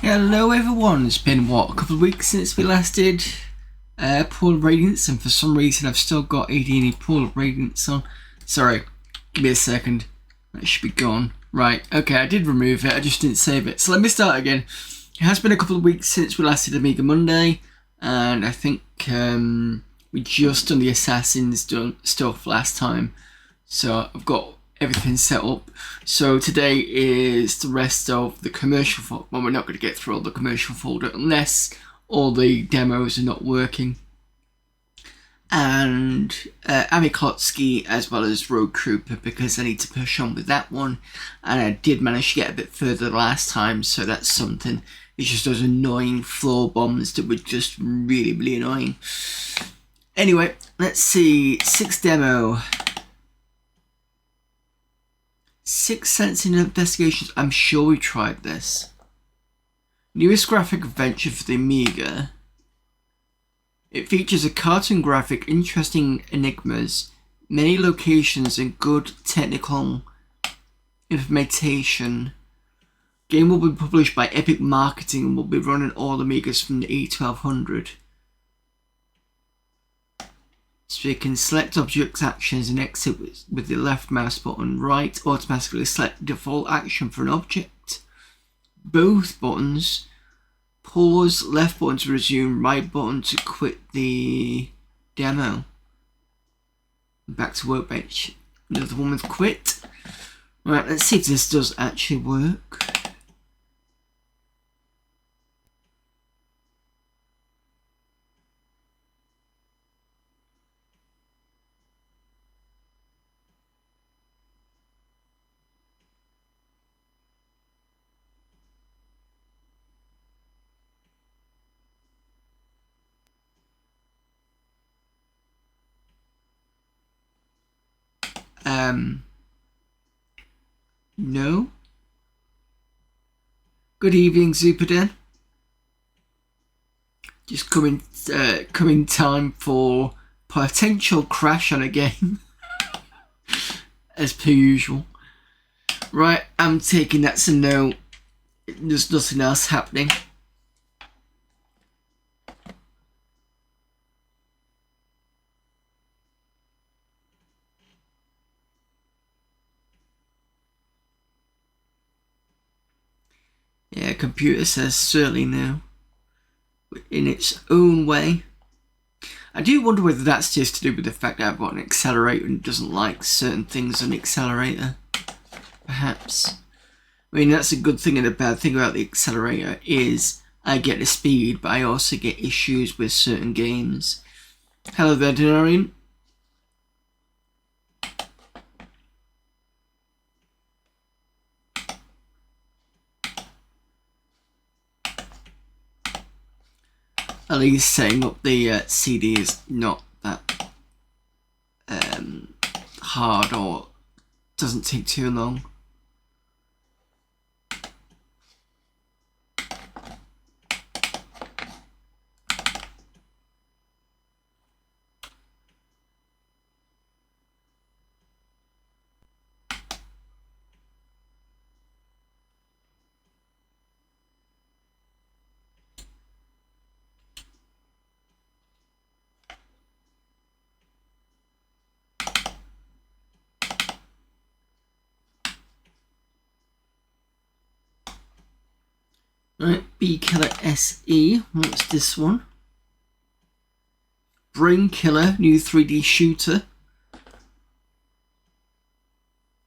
Hello everyone, it's been a couple of weeks since we last did pool radiance, and for some reason I've still got AD&E pool radiance on. Sorry, give me a second, that should be gone. Right, okay, I did remove it, I just didn't save it. So let me start again. It has been a couple of weeks since we last did Amiga Monday, and I think we just done the Assassins stuff last time. So I've got everything set up. So today is the rest of the commercial folder. Well, we're not going to get through all the commercial folder unless all the demos are not working. And AmiKlotski as well as Road Trooper, because I need to push on with that one, and I did manage to get a bit further last time, so that's something. It's just those annoying floor bombs that were just really, really annoying. Anyway, let's see. 6th demo. 6 Sensing Investigations. I'm sure we tried this. Newest graphic adventure for the Amiga. It features a cartoon graphic, interesting enigmas, many locations, and good technical implementation. Game will be published by Epic Marketing and will be running all Amigas from the E1200. So you can select object actions and exit with the left mouse button. Right automatically select default action for an object. Both buttons. Pause, left button to resume, right button to quit the demo. Back to workbench. Another one with quit. Right, let's see if this does actually work. No. Good evening, Zupaden. Just coming time for potential crash on a game. As per usual. Right, I'm taking that to no. There's nothing else happening. Yeah, computer says certainly no. In its own way. I do wonder whether that's just to do with the fact that I've got an accelerator and doesn't like certain things on the accelerator. Perhaps. I mean, that's a good thing and a bad thing about the accelerator is I get the speed, but I also get issues with certain games. Hello there, Denarian. At least setting up the CD is not that hard or doesn't take too long. Right, BKiller SE, what's this one? BrainKiller, new 3D shooter.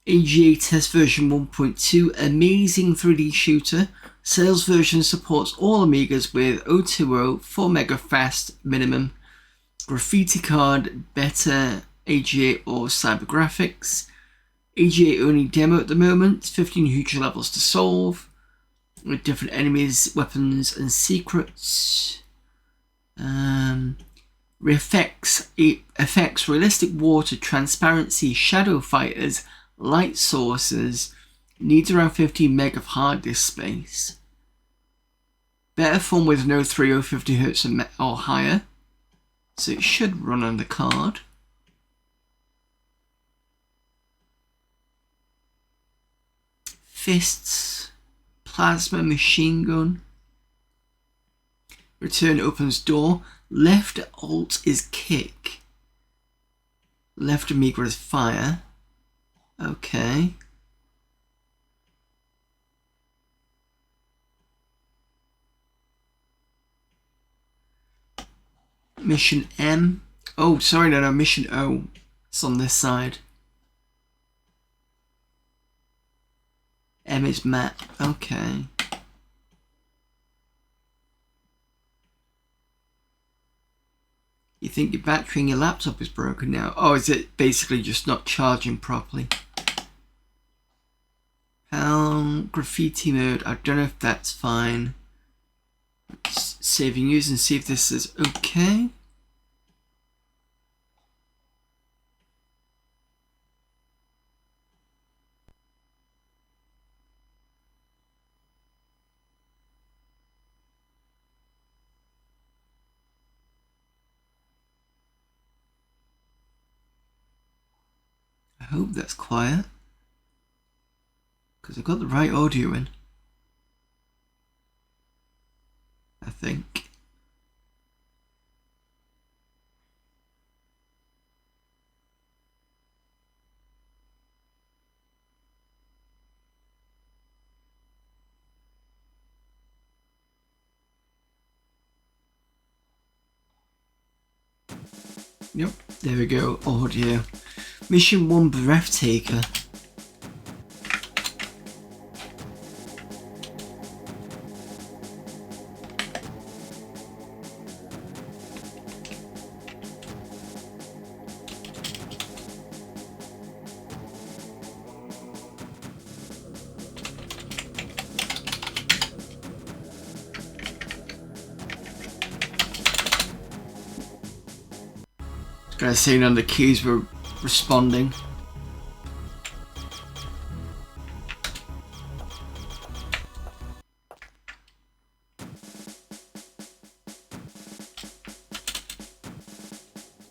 AGA test version 1.2, amazing 3D shooter. Sales version supports all Amigas with 020, 4 mega fast minimum. Graffiti card, better AGA or cyber graphics. AGA only demo at the moment, 15 huge levels to solve. With different enemies, weapons, and secrets. Effects realistic water, transparency, shadow fighters, light sources. Needs around 15 meg of hard disk space. Better fun with no 3050 Hz or higher. So it should run on the card. Fists. Plasma machine gun. Return opens door. Left alt is kick. Left Amiga is fire. Okay. Mission M. Oh, sorry, no, Mission O. It's on this side. M is map. Okay. You think your battery in your laptop is broken now? Oh, is it basically just not charging properly? Graffiti mode. I don't know if that's fine. Let's save and use and see if this is okay. I hope that's quiet, because I've got the right audio in, I think. Yep, there we go, audio. Mission 1 Breathtaker. Gonna say none of the keys were responding.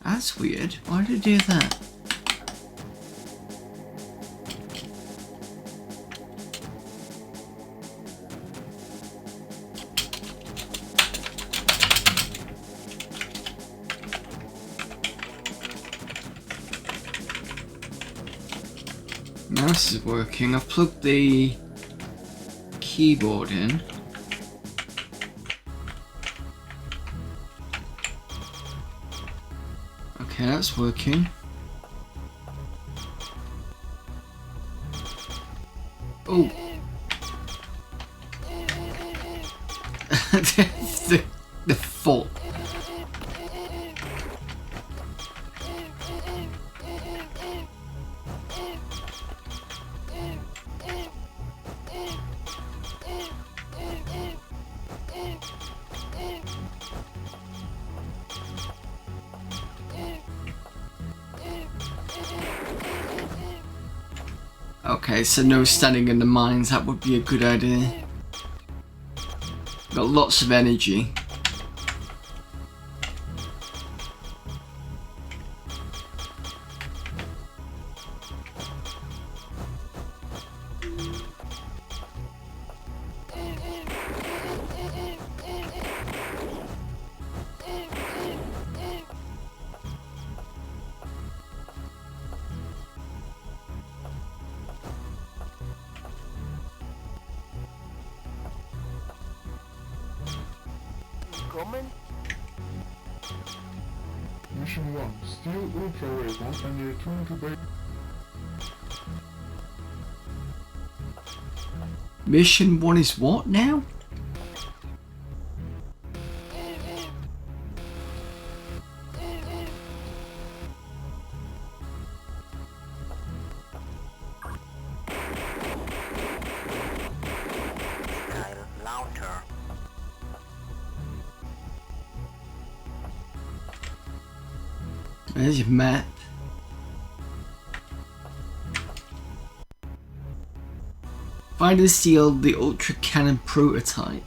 That's weird. Why did it do that? Mouse is working. I've plugged the keyboard in. Okay, that's working. Oh. the fault. Okay, so no standing in the mines, that would be a good idea. Got lots of energy. Mission 1, steal Ultra Weapon and return to base. Mission 1 is what now? There's your map. Find and steal the Ultra Cannon prototype.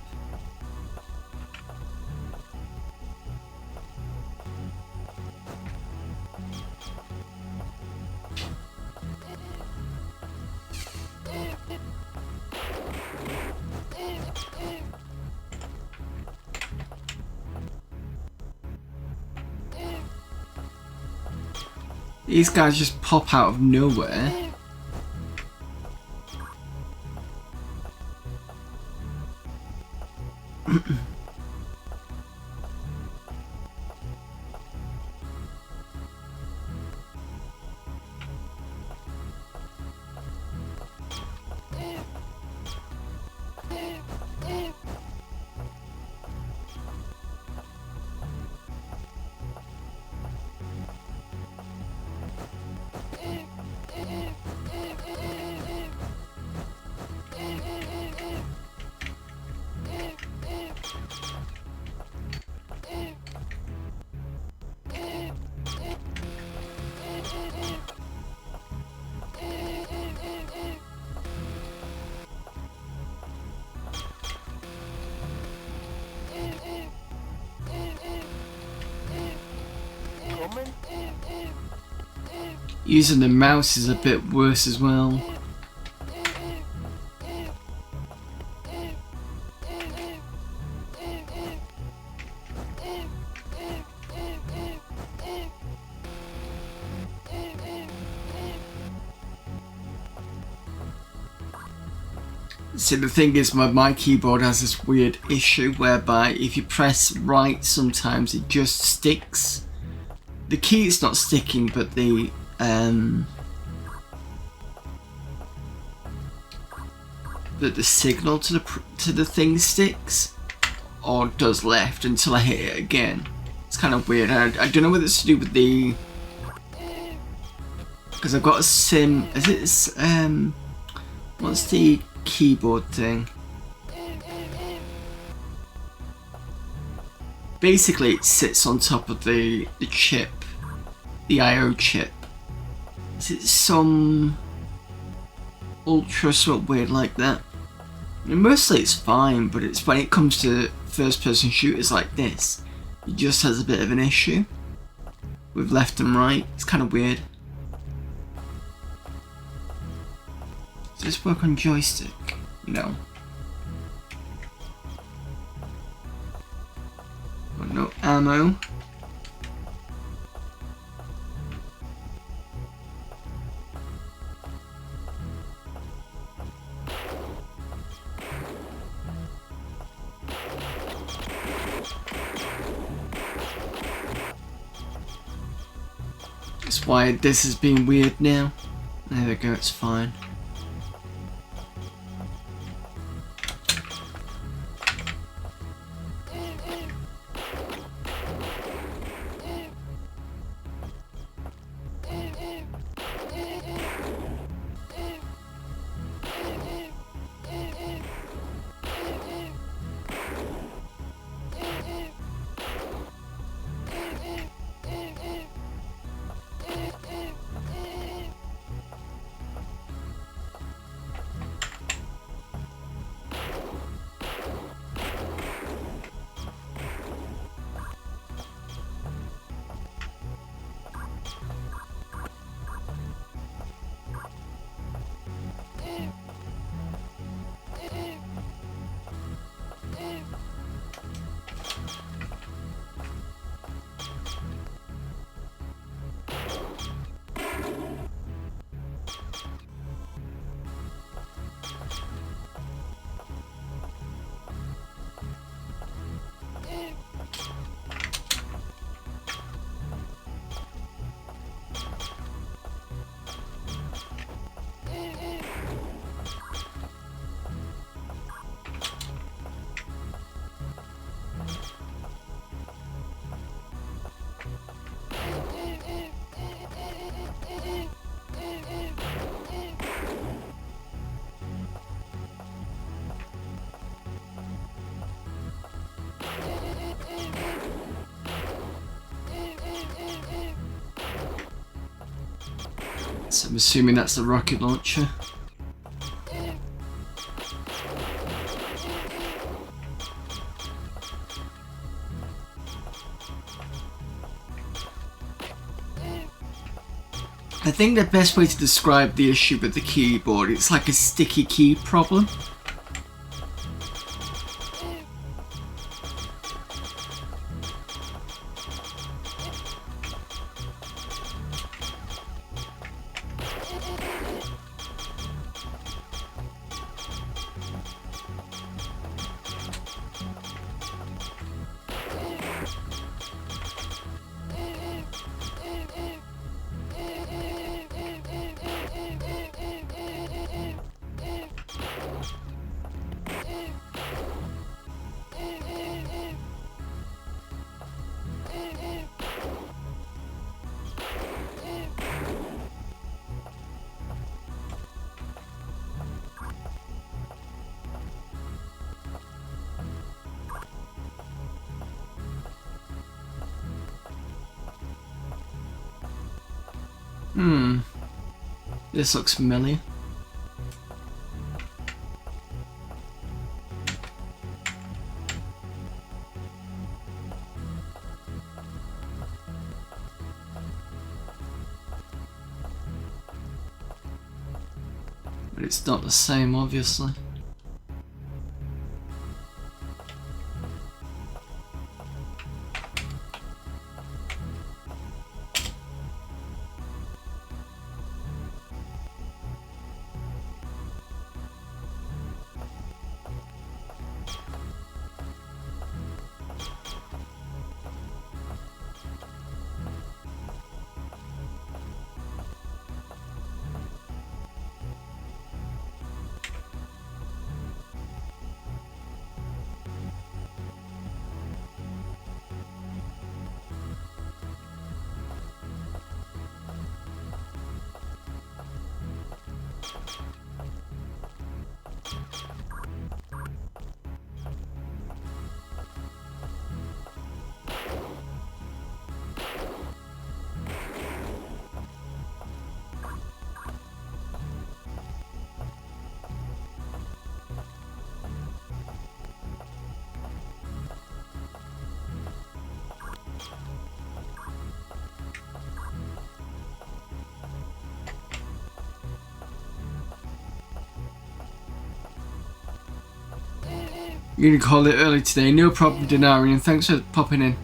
These guys just pop out of nowhere. Using the mouse is a bit worse as well. See, the thing is, my keyboard has this weird issue whereby if you press right, sometimes it just sticks. The key is not sticking, but the signal to the thing sticks, or does left until I hit it again. It's kind of weird. I don't know whether it's to do with the, because I've got a sim. Is it what's the keyboard thing? Basically, it sits on top of the chip, the I/O chip. Is it some ultra something weird like that? I mean, mostly it's fine, but it's when it comes to first-person shooters like this, it just has a bit of an issue with left and right. It's kind of weird. Does this work on joystick? No. Got no ammo. That's why this is being weird now. There we go, it's fine. So I'm assuming that's the rocket launcher. I think the best way to describe the issue with the keyboard, it's like a sticky key problem. This looks familiar. but it's not the same, obviously. You're gonna call it early today, no problem, Denarian. Thanks for popping in.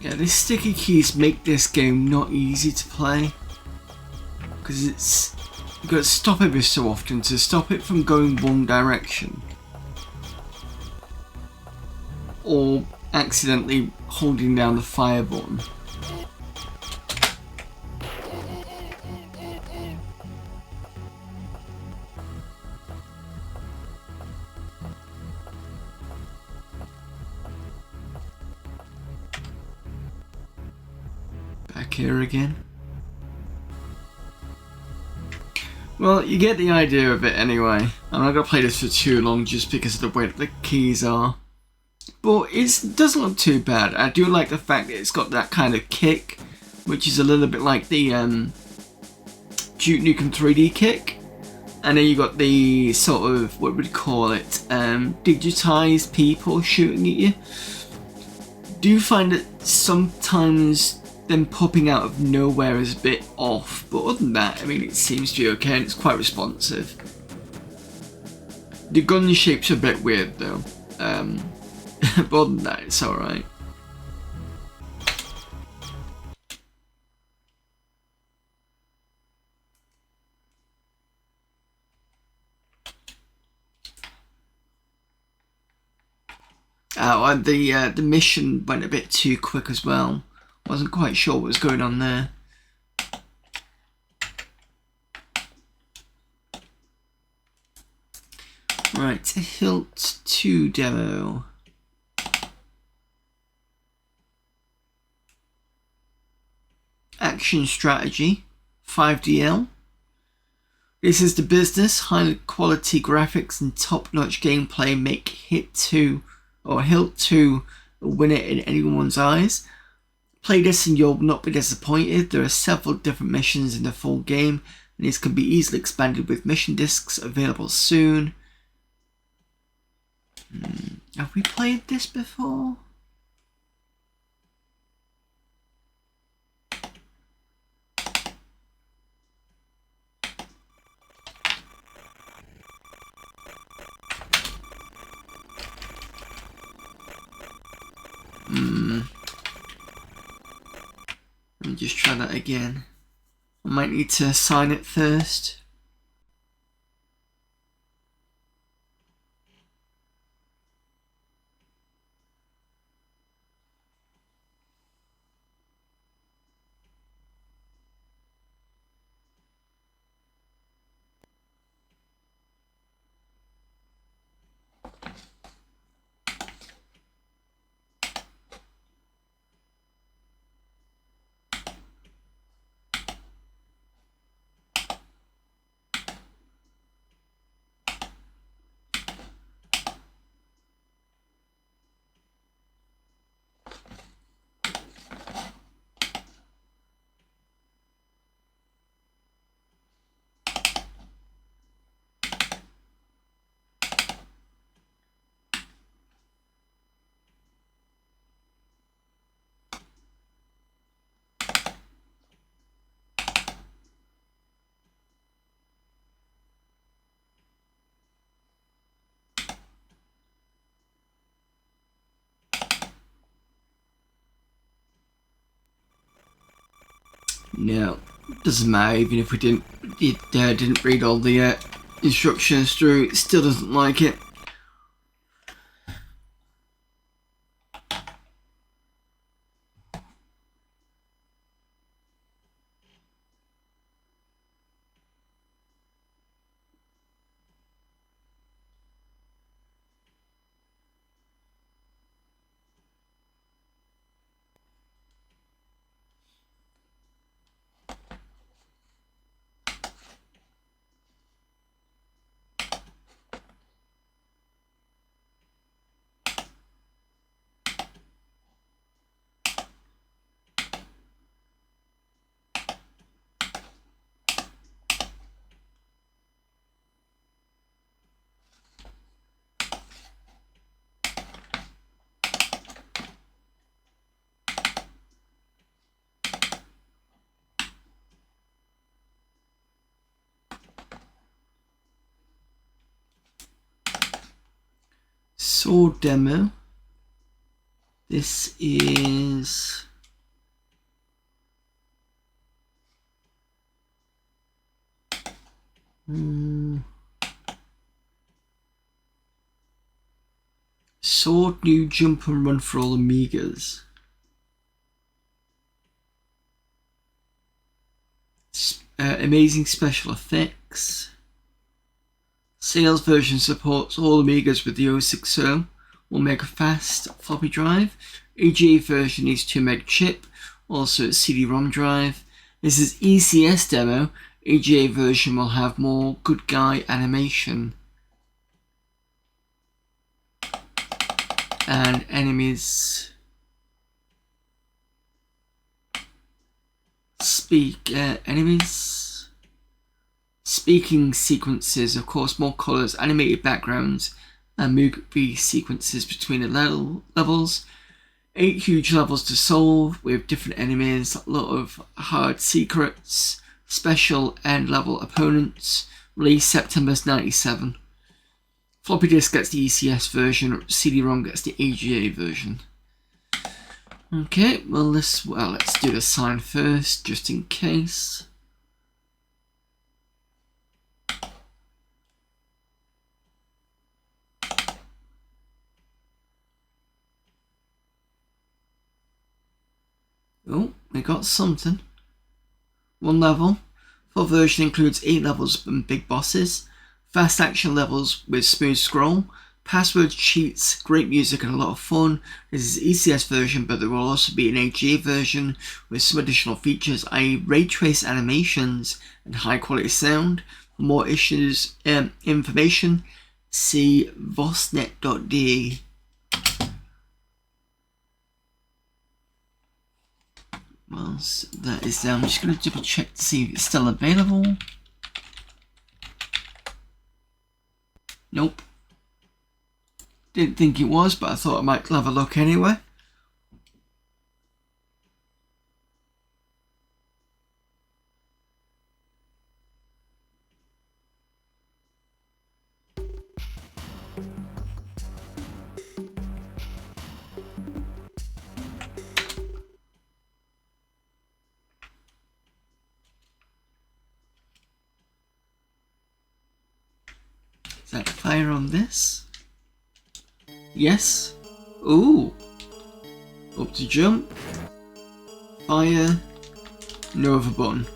Yeah, these sticky keys make this game not easy to play, because you've got to stop every so often to stop it from going one direction, or accidentally holding down the fire button. Back here again. Well, you get the idea of it anyway. I'm not going to play this for too long just because of the way that the keys are. But it doesn't look too bad. I do like the fact that it's got that kind of kick, which is a little bit like the Duke Nukem 3D kick. And then you got the sort of, what would you call it, digitized people shooting at you. Do you find that sometimes them popping out of nowhere is a bit off, but other than that, I mean, it seems to be okay and it's quite responsive. The gun shapes are a bit weird though, but other than that, it's alright. Oh, and the mission went a bit too quick as well. Wasn't quite sure what was going on there. Right, Hilt 2 demo. Action strategy, 5DL. This is the business. High quality graphics and top-notch gameplay make Hilt 2 a winner in anyone's eyes. Play this and you'll not be disappointed. There are several different missions in the full game, and these can be easily expanded with mission discs available soon. Have we played this before? Let me just try that again. I might need to sign it first. No, doesn't matter. Even if we didn't read all the instructions through, it still doesn't like it. Sword demo. This is Sword new jump and run for all Amigas. Amazing special effects. Sales version supports all Amigas with the 060, 1 meg fast floppy drive. EGA version needs 2 meg chip, also CD-ROM drive. This is ECS demo. EGA version will have more good guy animation. And enemies speaking sequences, of course, more colours, animated backgrounds, and movie sequences between the levels. 8 huge levels to solve with different enemies, a lot of hard secrets, special end level opponents. Released September 97. Floppy disk gets the ECS version, CD-ROM gets the AGA version. Okay, well let's do the sign first, just in case. Oh, we got something. 1 level. Full version includes 8 levels and big bosses. Fast action levels with smooth scroll. Password, cheats, great music and a lot of fun. This is ECS version, but there will also be an AGA version with some additional features, i.e. ray trace animations and high quality sound. For more issues, information, see vosnet.de. Whilst that is there, I'm just going to double check to see if it's still available. Nope. Didn't think it was, but I thought I might have a look anyway. Is that fire on this? Yes. Ooh. Up to jump. Fire. No other button.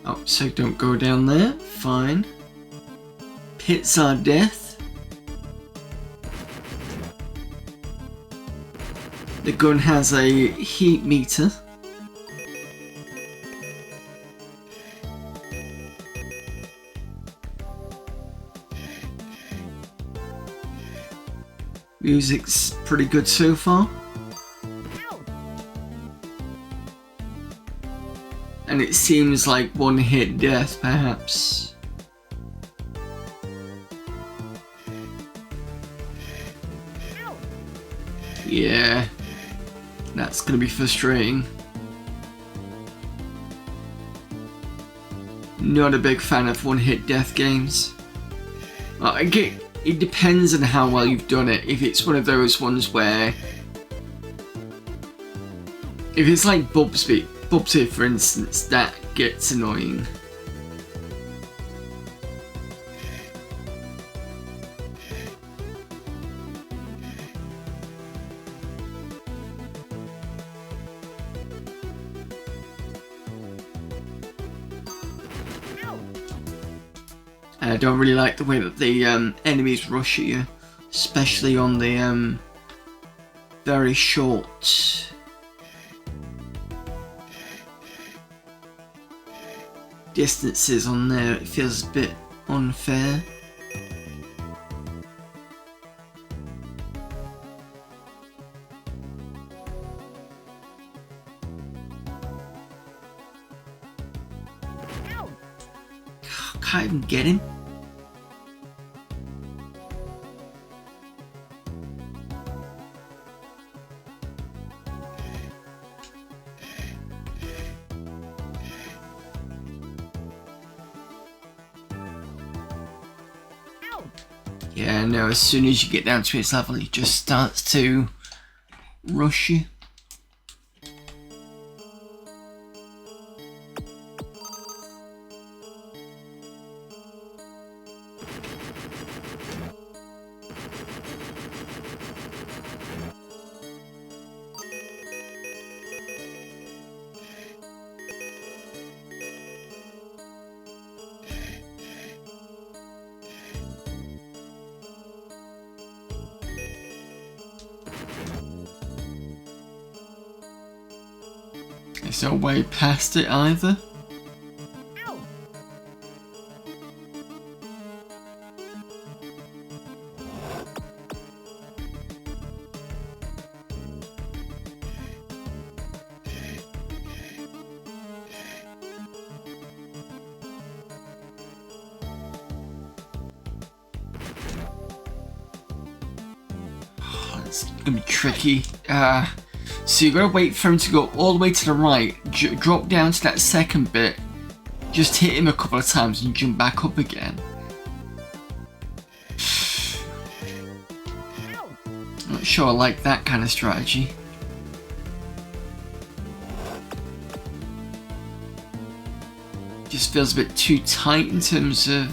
Oh, so don't go down there. Fine. Pits are death. The gun has a heat meter. Music's pretty good so far. And it seems like one hit death, perhaps. Yeah, that's gonna be frustrating. Not a big fan of one hit death games. It depends on how well you've done it. If it's one of those ones where, if it's like Bubsy for instance, that gets annoying. And I don't really like the way that the enemies rush at you, especially on the very short distances on there. It feels a bit unfair. Can't even get him. Yeah, no, as soon as you get down to its level, it just starts to rush you. There's no way past it either. It's gonna be tricky. So you gotta wait for him to go all the way to the right, drop down to that second bit, just hit him a couple of times and jump back up again. Not sure I like that kind of strategy. Just feels a bit too tight in terms of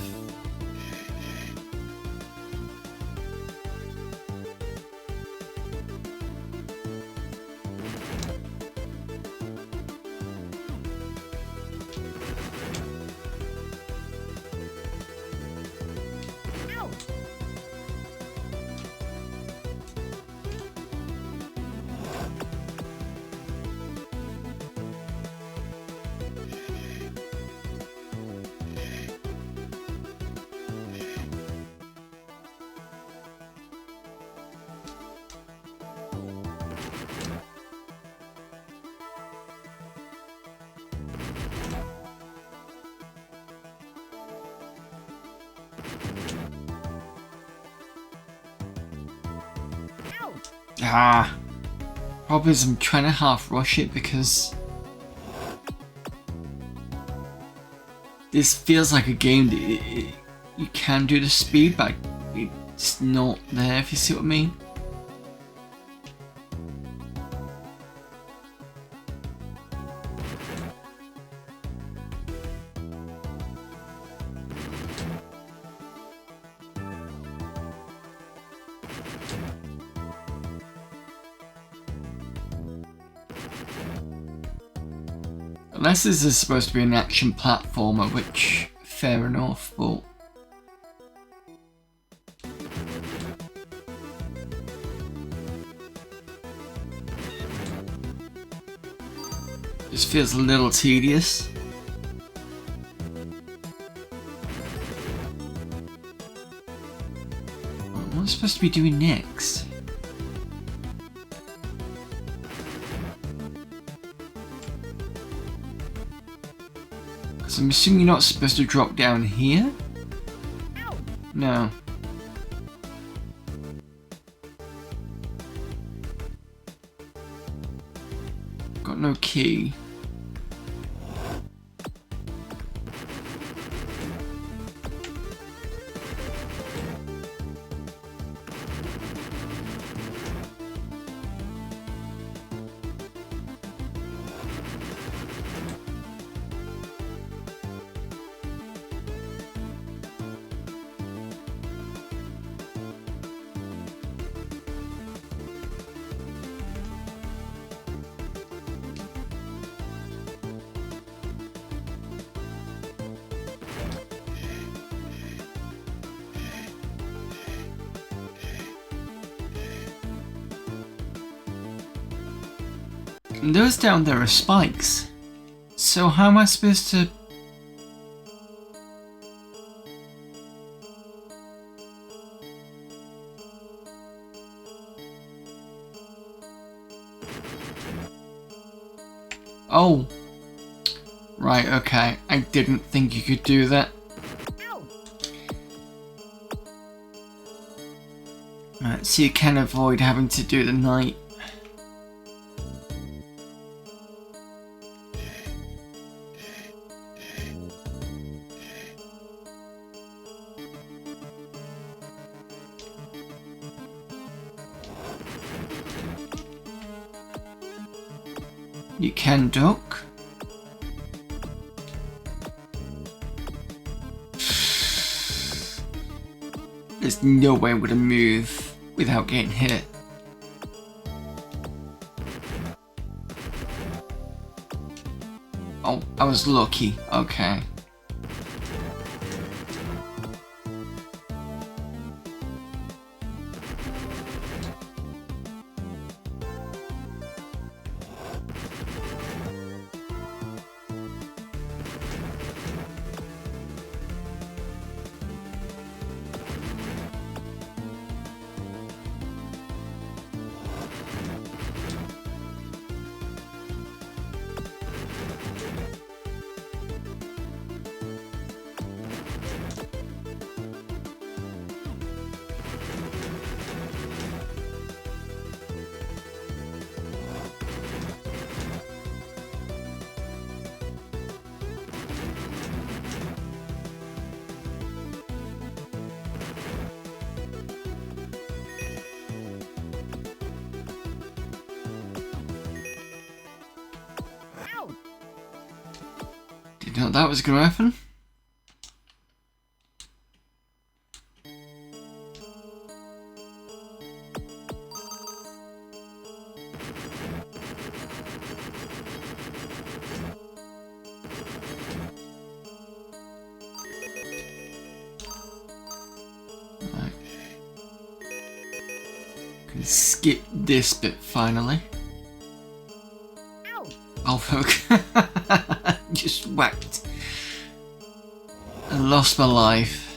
problem is I'm trying to half rush it because this feels like a game that you can do the speed, but it's not there, if you see what I mean. Unless this is supposed to be an action platformer, which, fair enough, but this feels a little tedious. What am I supposed to be doing next? I'm assuming you're not supposed to drop down here? No. Got no key. And those down there are spikes. So how am I supposed to... Oh. Right, okay. I didn't think you could do that. Right, so you can avoid having to do the night. You can duck. There's no way I'm gonna move without getting hit. Oh, I was lucky. Okay. Didn't know that was going to happen. Right. Can skip this bit finally. Oh fuck. Just whacked and lost my life.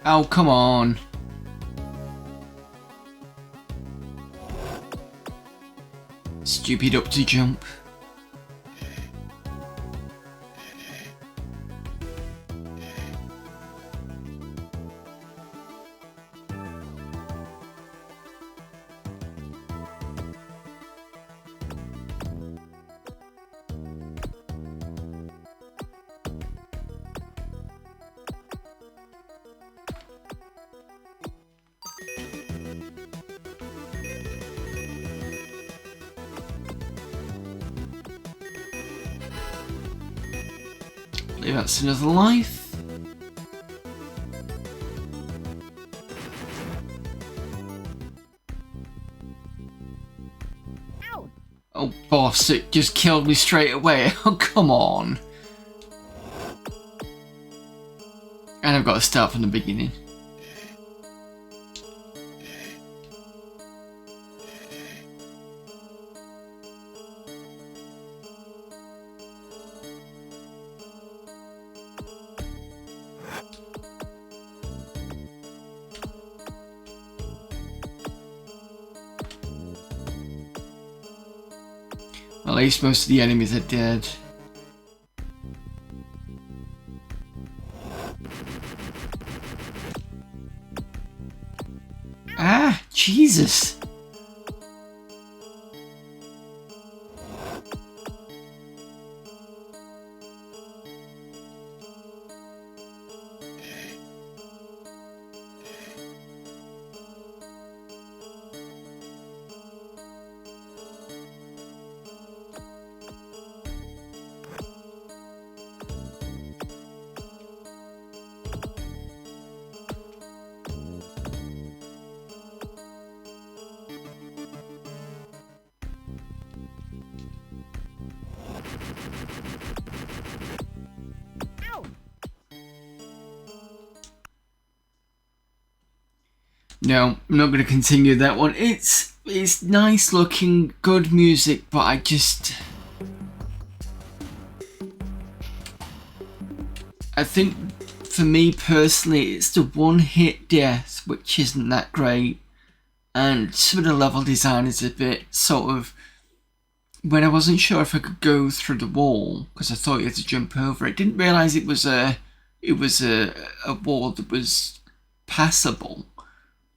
Oh, come on. Stupid up to jump. I believe that's another life. Oh boss, it just killed me straight away. Oh, come on. And I've got to start from the beginning. At least most of the enemies are dead. Ah, Jesus! No, I'm not going to continue that one. It's nice looking, good music, but I think for me personally, it's the one hit death which isn't that great. and some of the level design is a bit sort of, when I wasn't sure if I could go through the wall because I thought you had to jump over it. Didn't realise it was a wall that was passable.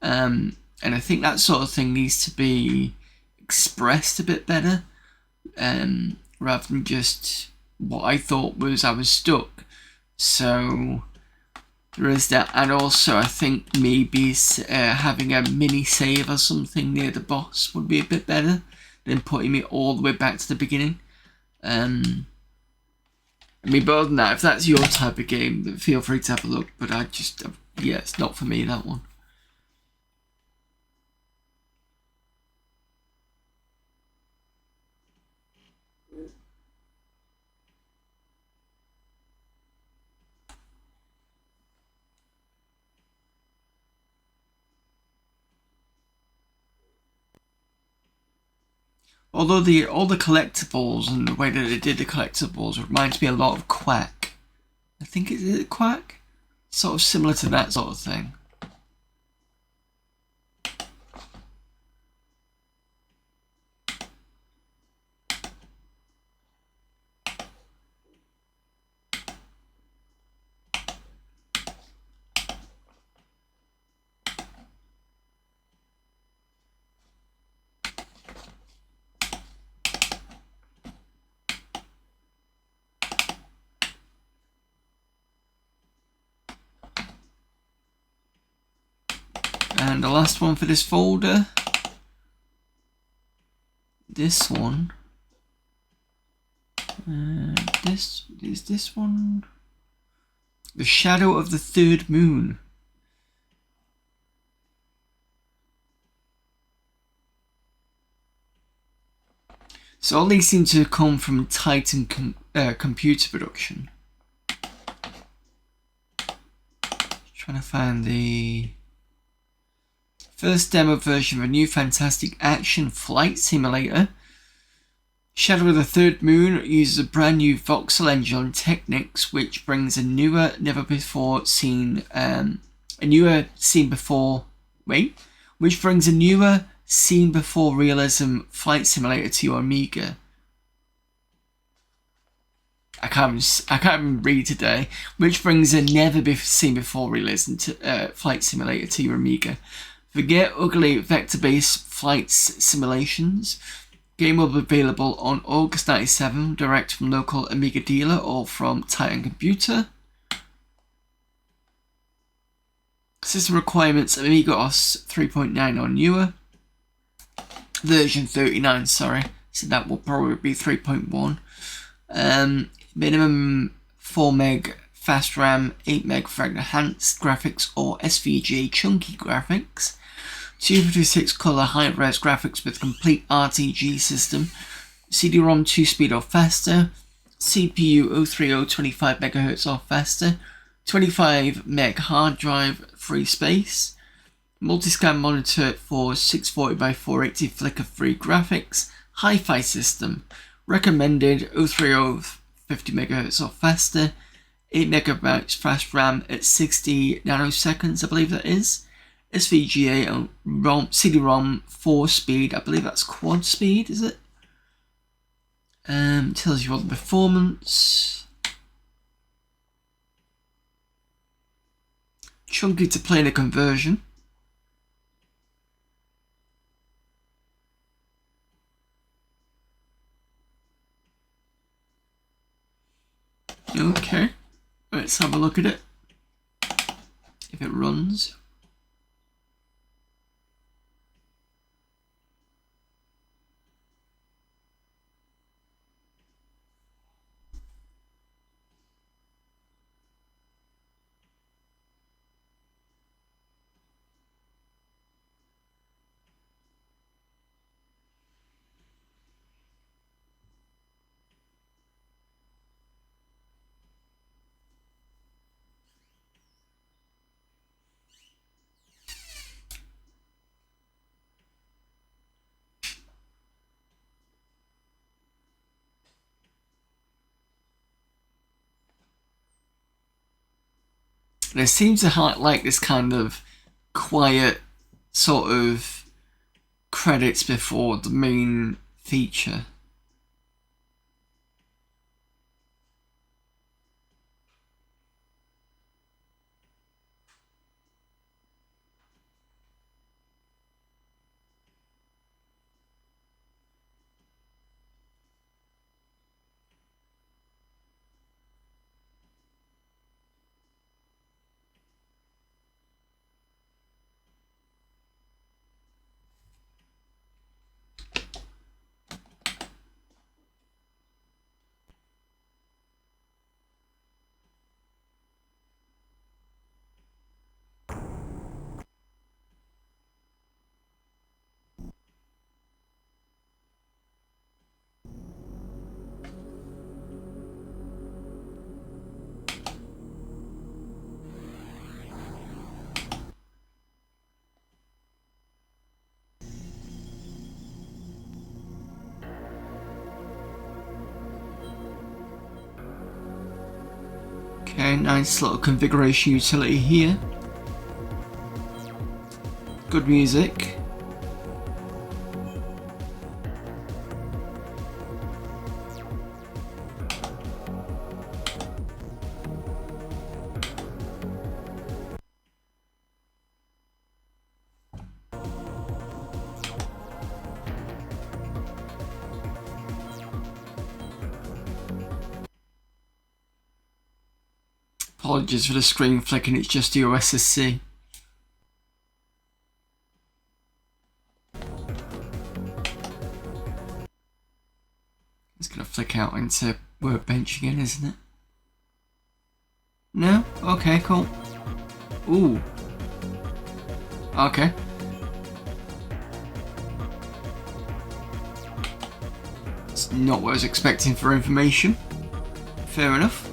And I think that sort of thing needs to be expressed a bit better, rather than just what I thought was I was stuck. So there is that, and also I think maybe having a mini save or something near the boss would be a bit better than putting me all the way back to the beginning. I mean, but other than that, if that's your type of game, then feel free to have a look. But yeah, it's not for me, that one. Although all the collectibles and the way that they did the collectibles reminds me a lot of Quack. I think it's Quack? Sort of similar to that sort of thing. And the last one for this folder, this one, this is this one, The Shadow of the Third Moon. So all these seem to come from Titan Computer Production. Trying to find the first demo version of a new fantastic action flight simulator. Shadow of the Third Moon uses a brand new voxel engine on Technics, which brings a newer, seen before realism flight simulator to your Amiga. I can't even read today. Which brings a never seen before realism flight simulator to your Amiga. Forget ugly vector-based flight simulations. Game will be available on August 97, direct from local Amiga dealer or from Titan Computer. System requirements: Amiga OS 3.9 or newer. Version 39, sorry. So that will probably be 3.1. Minimum 4 meg fast RAM, 8 meg for enhanced graphics or SVGA chunky graphics. 256 color high-res graphics with complete RTG system. CD-ROM 2-speed or faster. CPU 030 25 MHz or faster. 25 meg hard drive, free space. Multi-scan monitor for 640x480 flicker-free graphics. Hi-Fi system. Recommended 030 50 MHz or faster. 8 MB fast RAM at 60 nanoseconds, I believe that is. SVGA and CD-ROM 4-speed, I believe that's quad speed, is it? Tells you all the performance. Chunky to planar conversion. Okay, let's have a look at it. If it runs. And it seems to like this kind of quiet sort of credits before the main feature. Okay, nice little configuration utility here. Good music. Apologies for the screen flicking, it's just your SSC. It's gonna flick out into Workbench again, isn't it? No? Okay, cool. Ooh. Okay. It's not what I was expecting for information. Fair enough.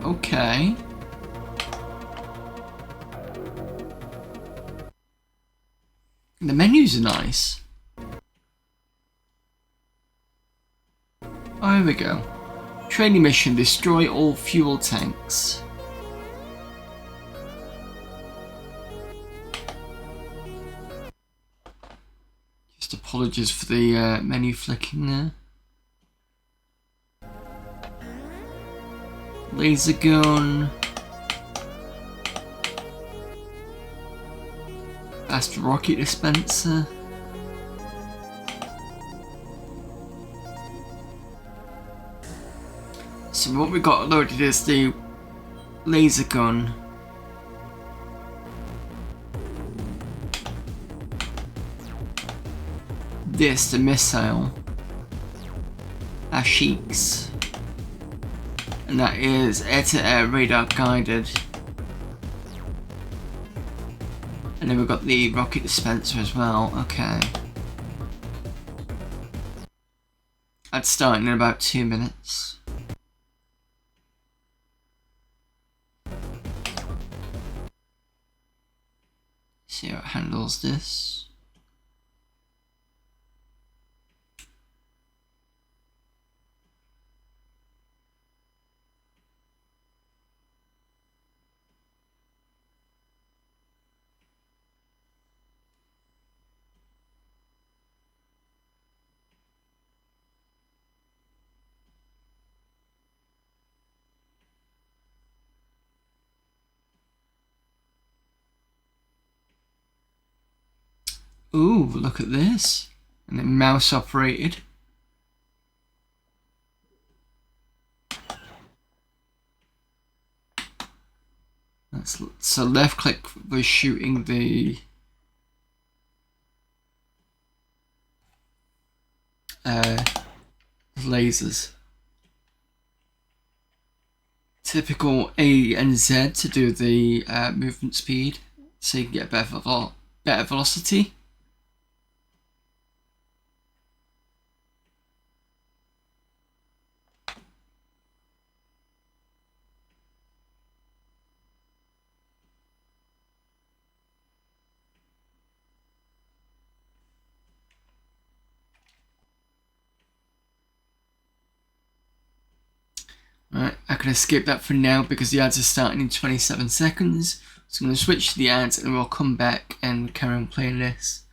Okay. The menus are nice. Oh, here we go. Training mission, destroy all fuel tanks. Just apologies for the menu flicking there. Laser gun. Fast rocket dispenser. So what we got loaded is the laser gun. This, the missile. Ashik's. And that is air-to-air radar guided. And then we've got the rocket dispenser as well. Okay. I'd start in about 2 minutes. See how it handles this. Ooh, look at this. And then mouse operated. So left click was shooting the lasers. Typical A and Z to do the movement speed, so you can get better velocity. Right, I can skip that for now because the ads are starting in 27 seconds. So I'm going to switch to the ads and we'll come back and carry on playing this.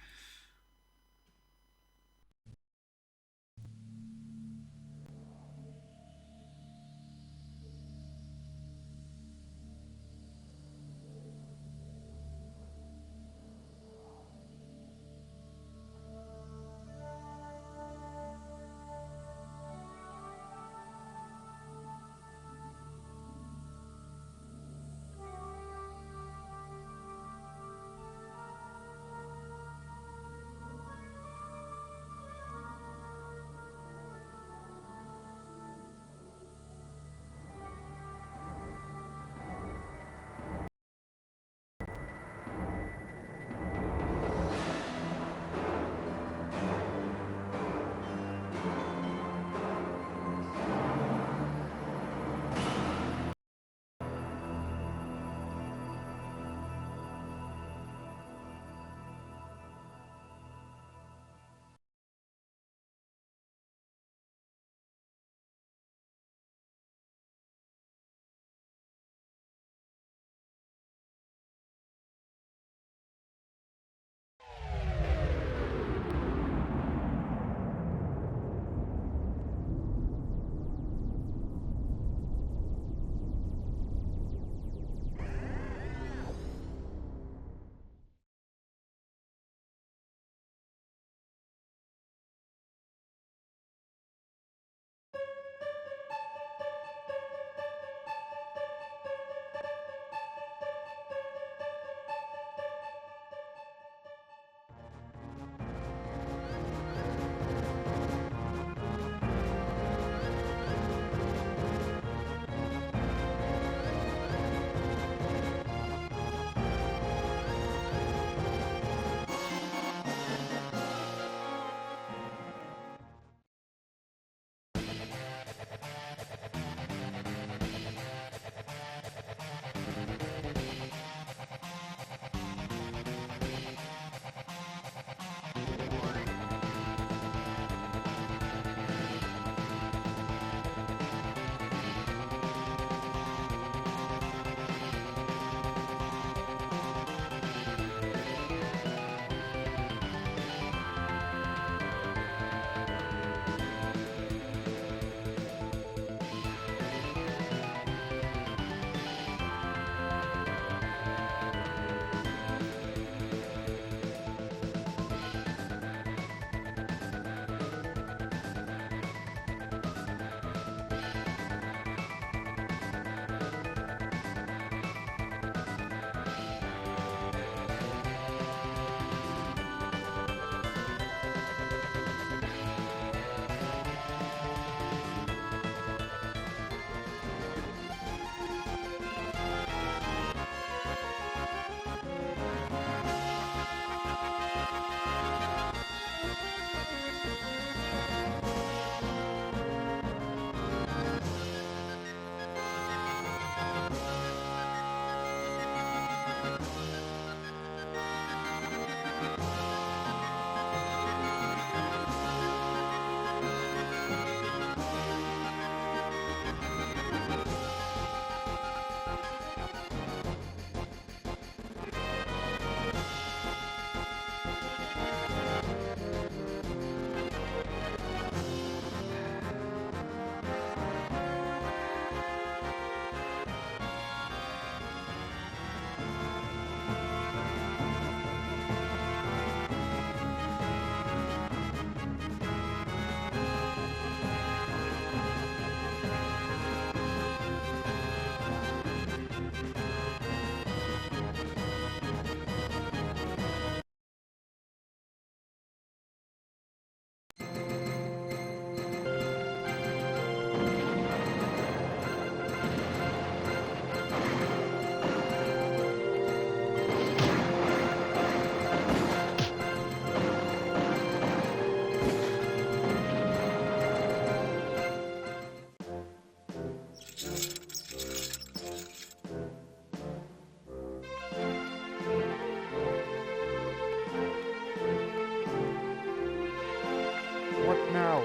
What now?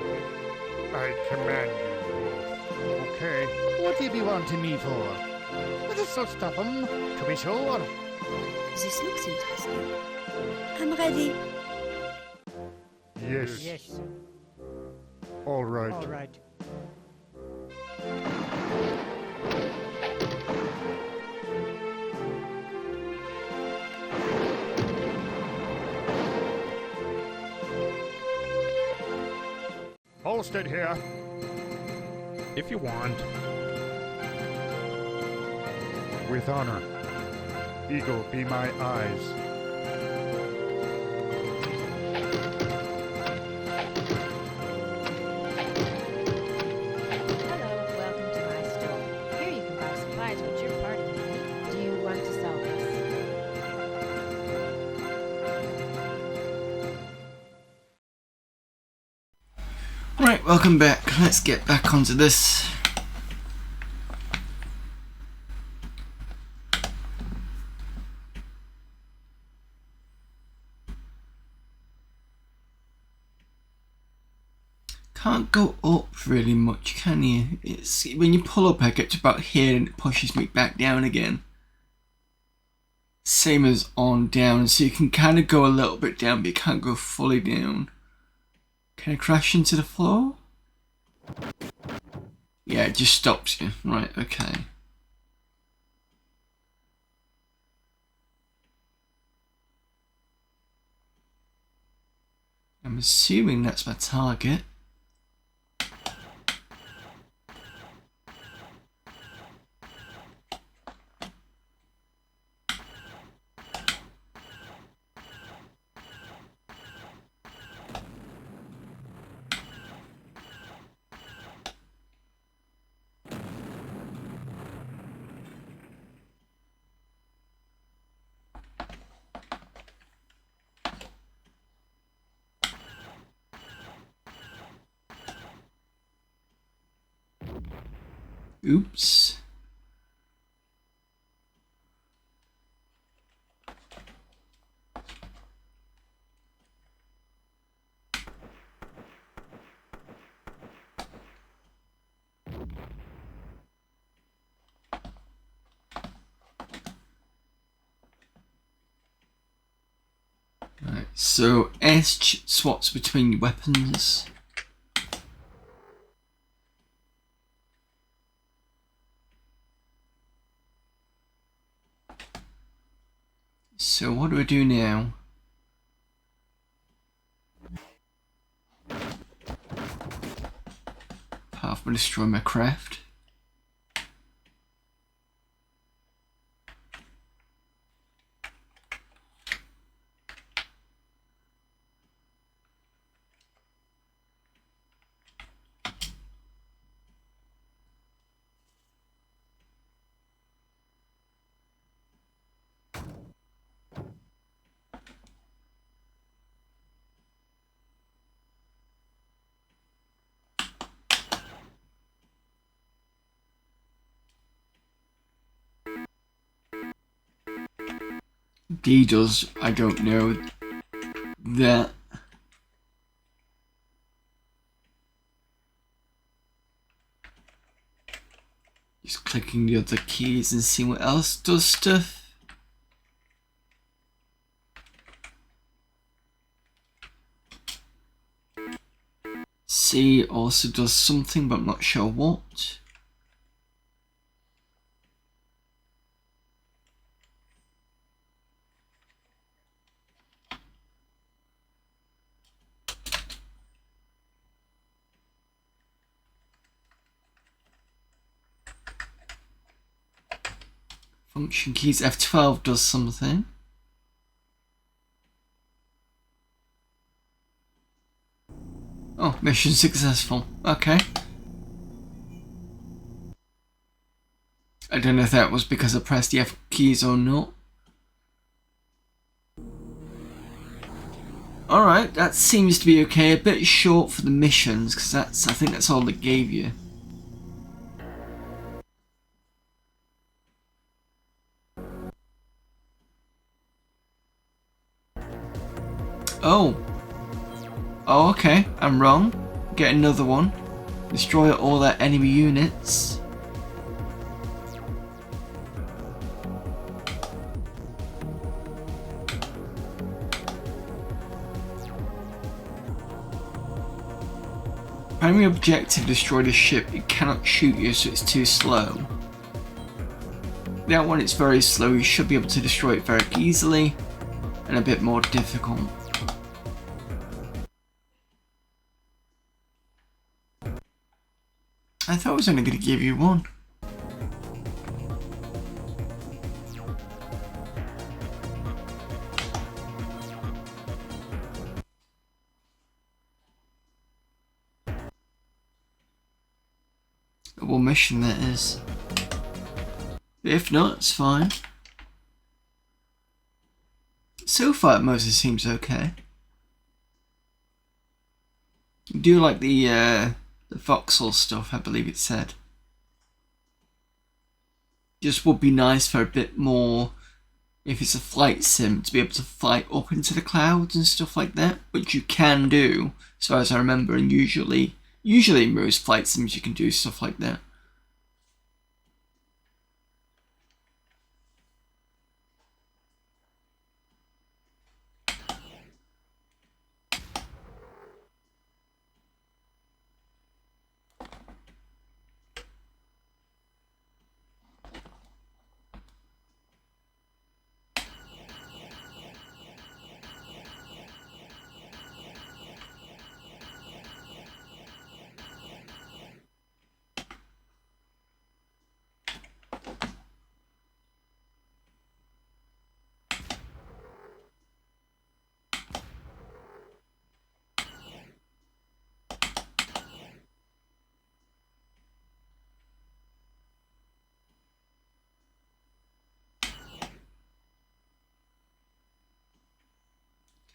I command you. Okay. What do you be wanting me for? Is it so stubborn, to be sure? This looks interesting. I'm ready. Yes. Yes. All right. All right. Holstead here. If you want. With honor. Eagle be my eyes. Hello, welcome to my store. Here you can buy supplies which your party may need. Do you want to sell this? Right, welcome back. Let's get back onto this. Can't go up really much, can you? It's when you pull up, I get to about here and it pushes me back down again. Same as on down, so you can kind of go a little bit down, but you can't go fully down. Can I crash into the floor? Yeah, it just stops you. Right, okay. I'm assuming that's my target. Oops. Right, so S swaps between your weapons. So what do I do now? Apart from destroy my craft. D does, I don't know that. Just clicking the other keys and seeing what else does stuff. C also does something, but I'm not sure what. Function keys F12 does something. Oh, mission successful. Okay. I don't know if that was because I pressed the F keys or not. Alright, that seems to be okay. A bit short for the missions, because I think that's all it gave you. Oh. Oh, okay, I'm wrong. Get another one. Destroy all their enemy units. Primary objective, destroy the ship. It cannot shoot you, so it's too slow. That one, it's very slow. You should be able to destroy it very easily, and a bit more difficult. I thought I was only going to give you one. Double mission that is. If not, it's fine. So far, it mostly seems okay. I do like the voxel stuff, I believe it said. Just would be nice for a bit more, if it's a flight sim, to be able to fly up into the clouds and stuff like that, which you can do, as far as I remember, and usually in most flight sims you can do stuff like that.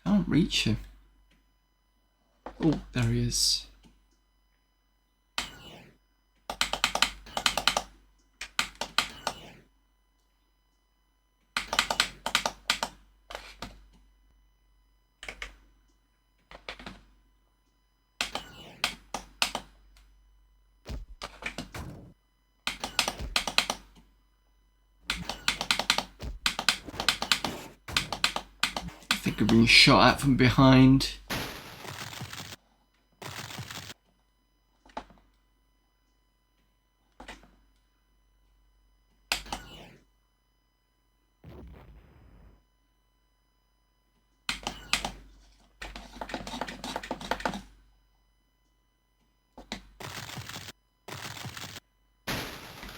Can't reach him. Oh, there he is. I think I'm being shot at from behind.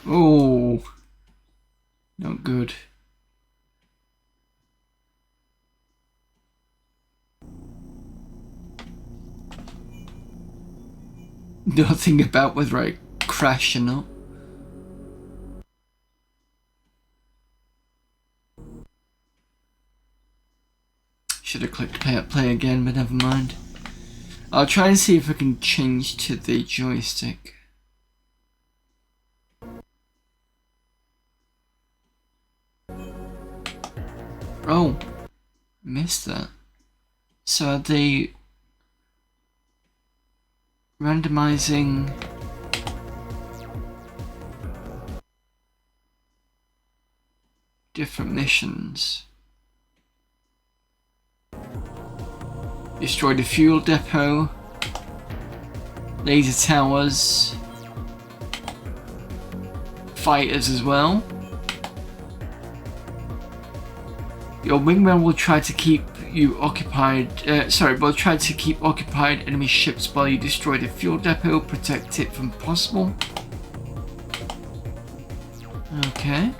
Oh, not good. Nothing about whether I crash or not. Should have clicked play again, but never mind. I'll try and see if I can change to the joystick. Oh, missed that. So are they randomizing different missions? Destroy the fuel depot, laser towers, fighters as well. Your wingman will try to keep you occupied. Will try to keep occupied enemy ships while you destroy the fuel depot. Protect it from possible. Okay.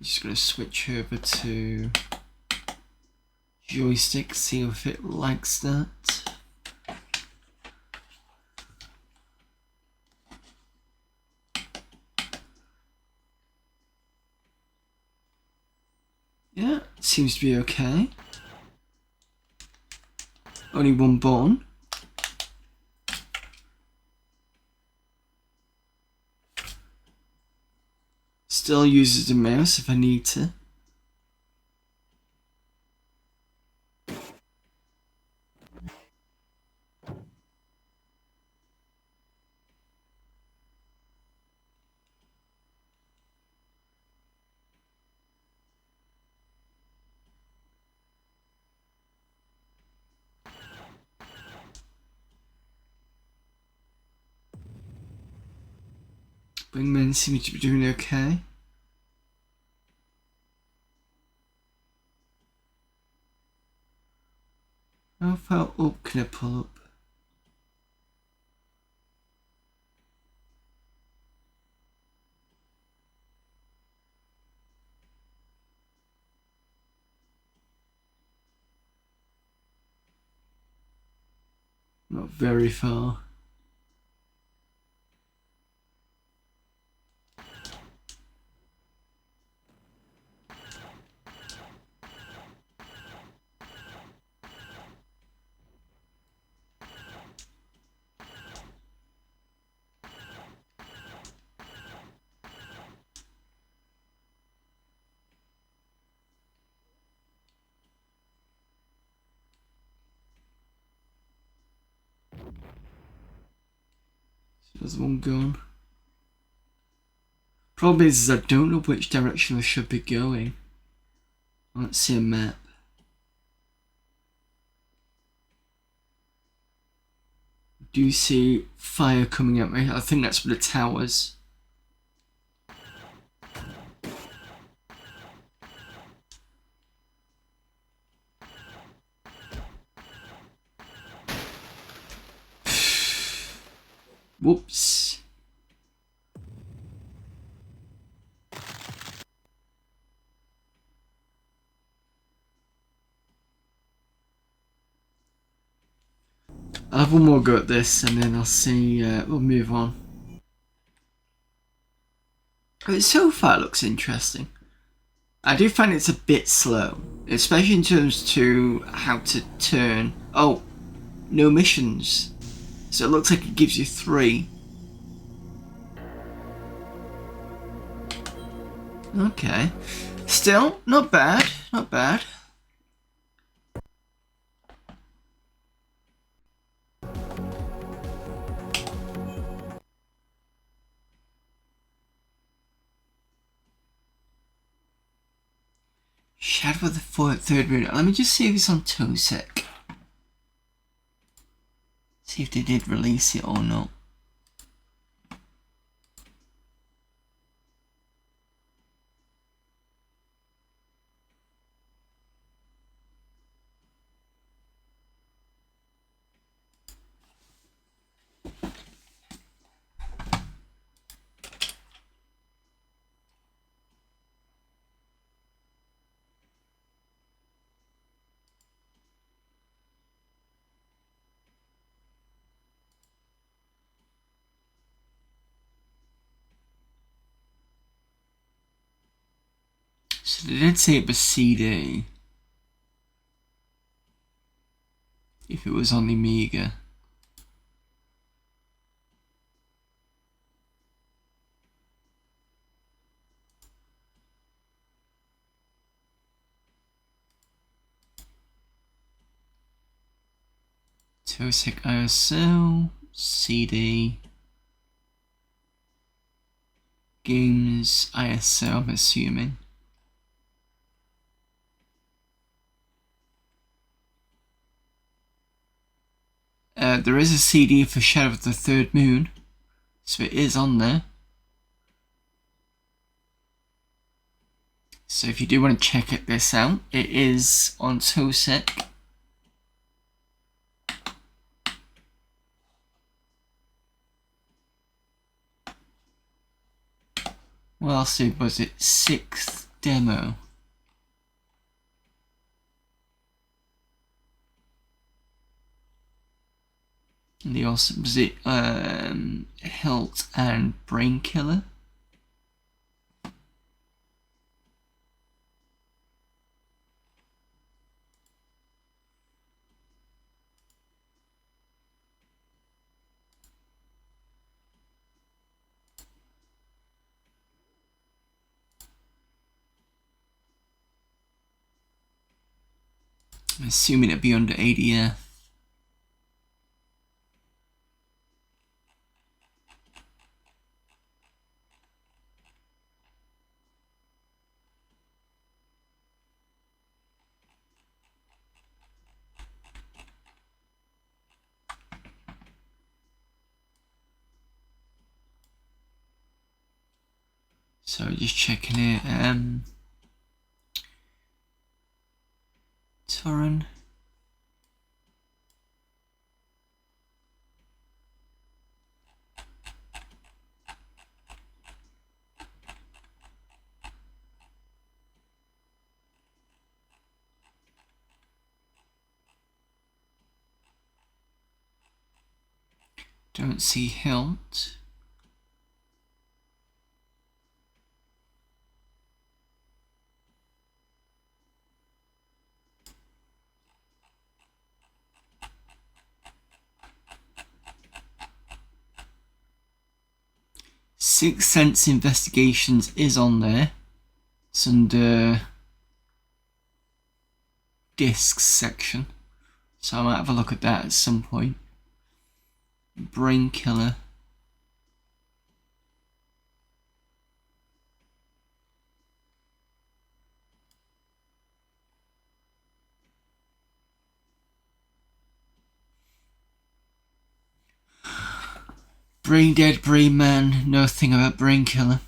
Just gonna switch over to joystick, see if it likes that. Yeah, seems to be okay. Only one button. Still uses the mouse if I need to. Wingman seems to be doing okay. How far up can I pull up? Not very far. There's one gone. Problem is I don't know which direction I should be going. I don't see a map. Do you see fire coming at me? I think that's for the towers. Whoops. I'll have one more go at this and then I'll see, we'll move on. So far it looks interesting. I do find it's a bit slow, especially in terms to how to turn. Oh, no missions. So it looks like it gives you 3. Okay. Still, not bad, not bad. Shadow of the Third Moon. Let me just see if it's on Tosec. See if they did release it or not. So they did say it was CD. If it was on the Amiga. Tosec ISO, CD, games ISO, I'm assuming. There is a CD for Shadow of the Third Moon, so it is on there. So if you do want to check this out, it is on Tosec. What else was it? 6th demo. And they also visit Hilt and BrainKiller. I'm assuming it'd be under ADF. So just checking it. Torrent. Don't see Hilt. Sixth Sense Investigations is on there. It's under discs section, so I might have a look at that at some point. BrainKiller. Brain Dead, Brain Man, nothing about BrainKiller.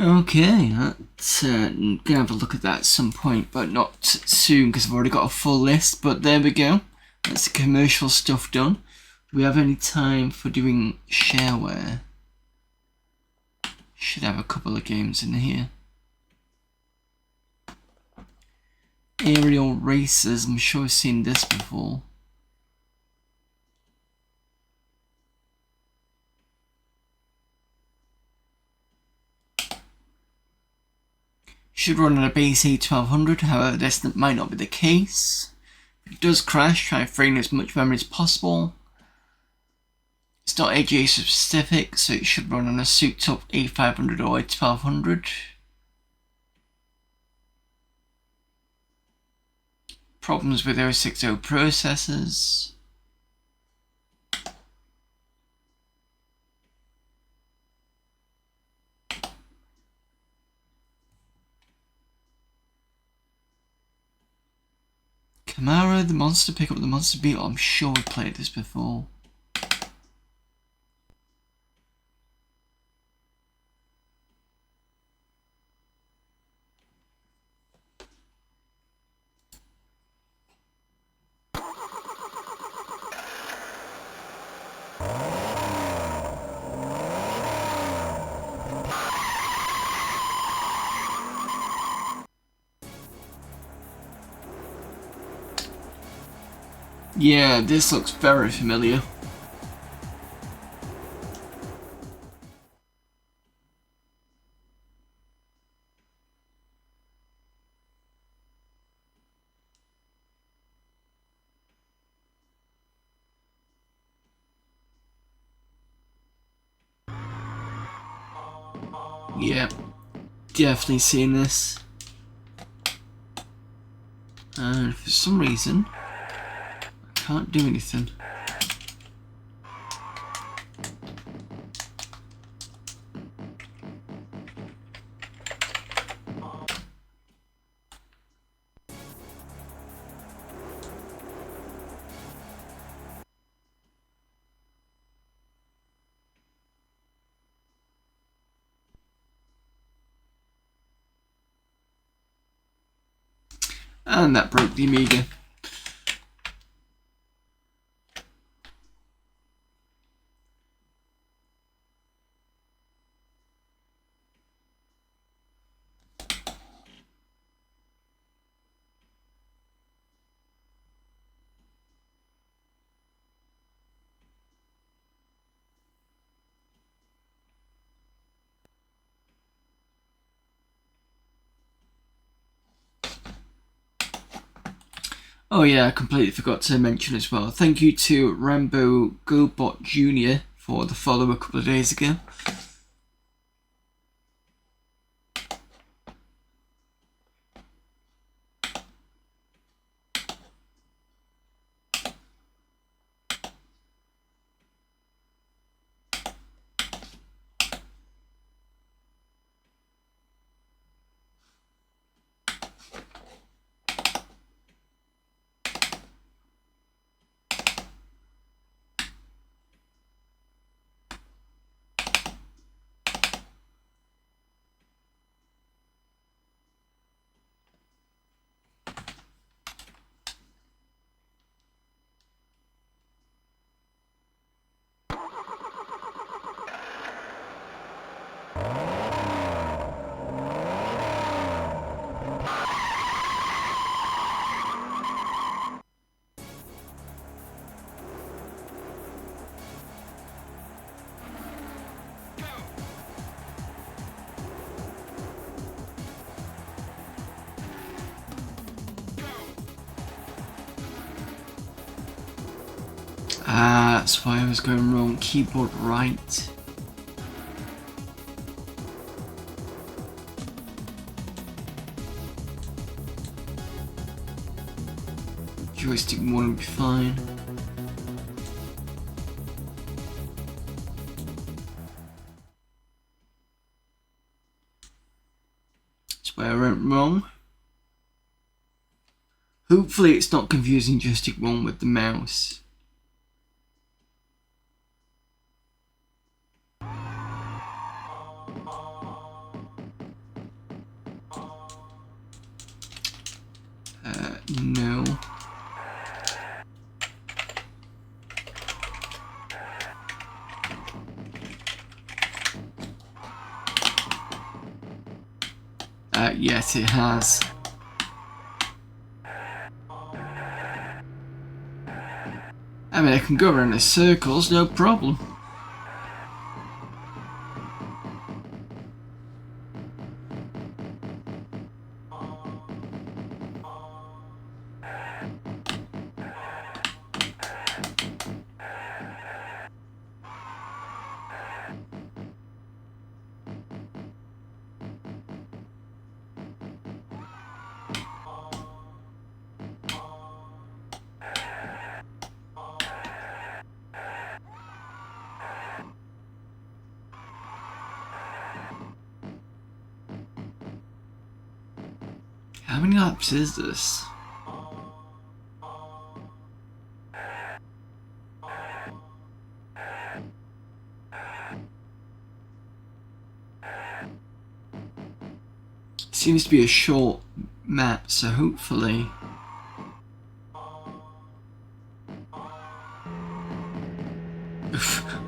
Okay, that's gonna have a look at that at some point, but not soon because I've already got a full list. But there we go. That's the commercial stuff done. Do we have any time for doing shareware? Should have a couple of games in here. Aerial Racers, I'm sure I've seen this before. Should run on a base A1200, however this might not be the case. If it does crash, try and frame as much memory as possible. It's not AGA specific, so it should run on a souped up A500 or A1200. Problems with 060 processors. Camara, the monster, pick up the monster beetle. I'm sure we played this before. Yeah, this looks very familiar. Yeah, definitely seen this. And for some reason, can't do anything. And that broke the Amiga. Oh yeah, I completely forgot to mention as well. Thank you to Rambo GoBot Jr. for the follow a couple of days ago. Ah, that's why I was going wrong. Keyboard right. Joystick 1 would be fine. That's where I went wrong. Hopefully it's not confusing joystick 1 with the mouse. No. Yes, it has. I mean, I can go around in circles, no problem. How many laps is this? Seems to be a short map, so hopefully...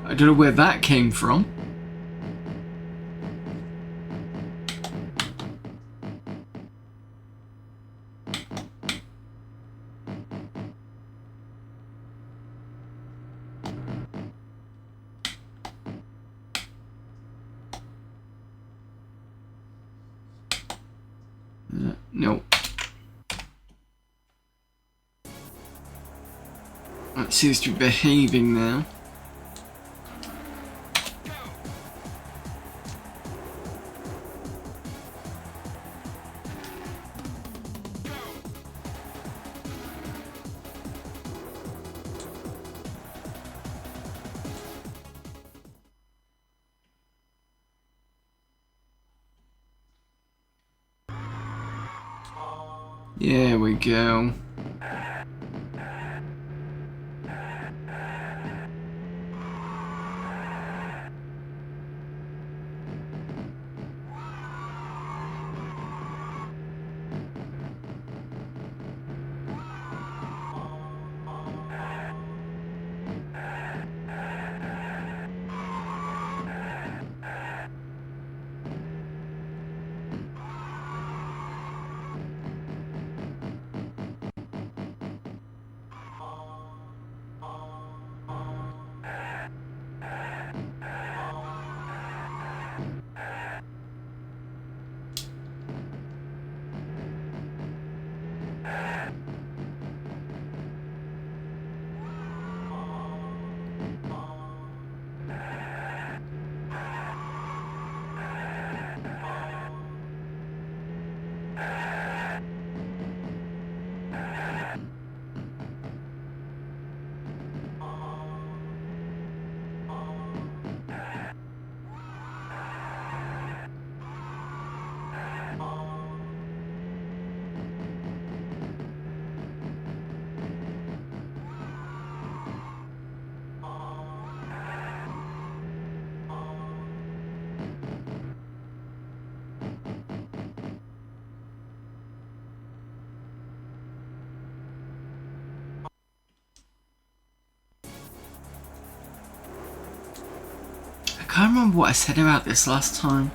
I don't know where that came from. No. It seems to be behaving now. There we go. can't remember what I said about this last time.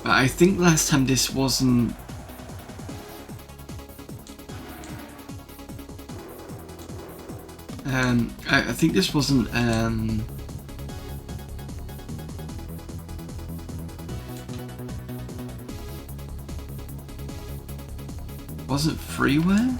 But I think last time this wasn't... I think this wasn't wasn't freeware?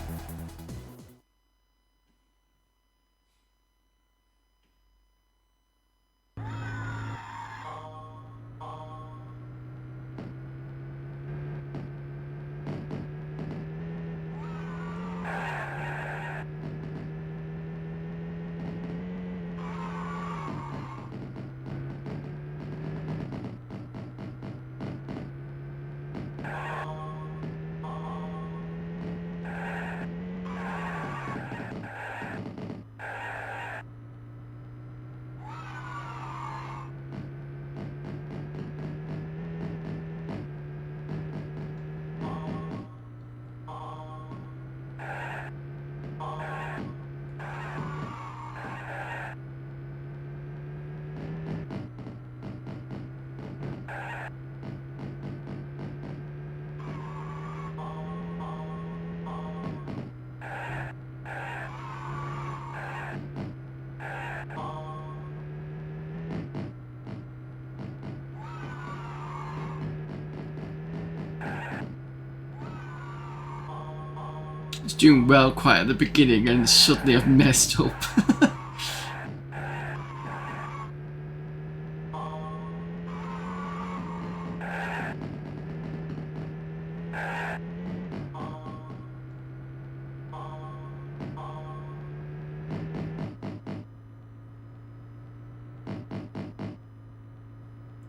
It's doing well quite at the beginning and suddenly I've messed up.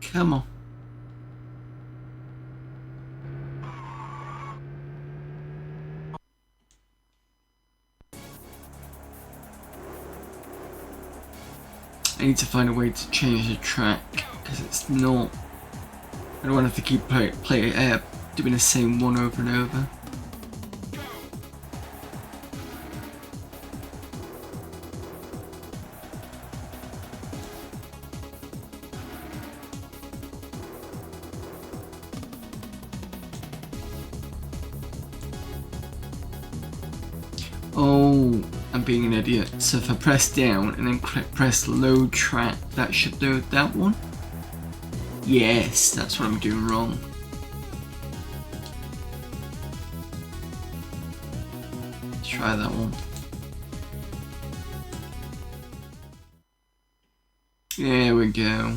Come on. I need to find a way to change the track because it's not. I don't want to have to keep doing the same one over and over. Oh, I'm being an idiot. So if I press down and then press load track, that should load that one? Yes, that's what I'm doing wrong. Let's try that one. There we go.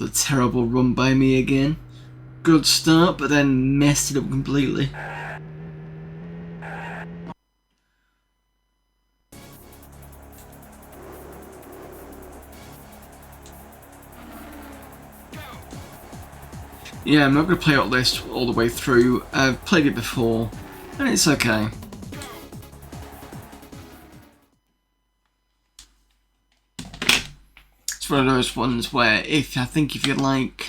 A terrible run by me again. Good start, but then messed it up completely. Yeah, I'm not going to play all this all the way through. I've played it before, and it's okay. It's one of those ones where if you like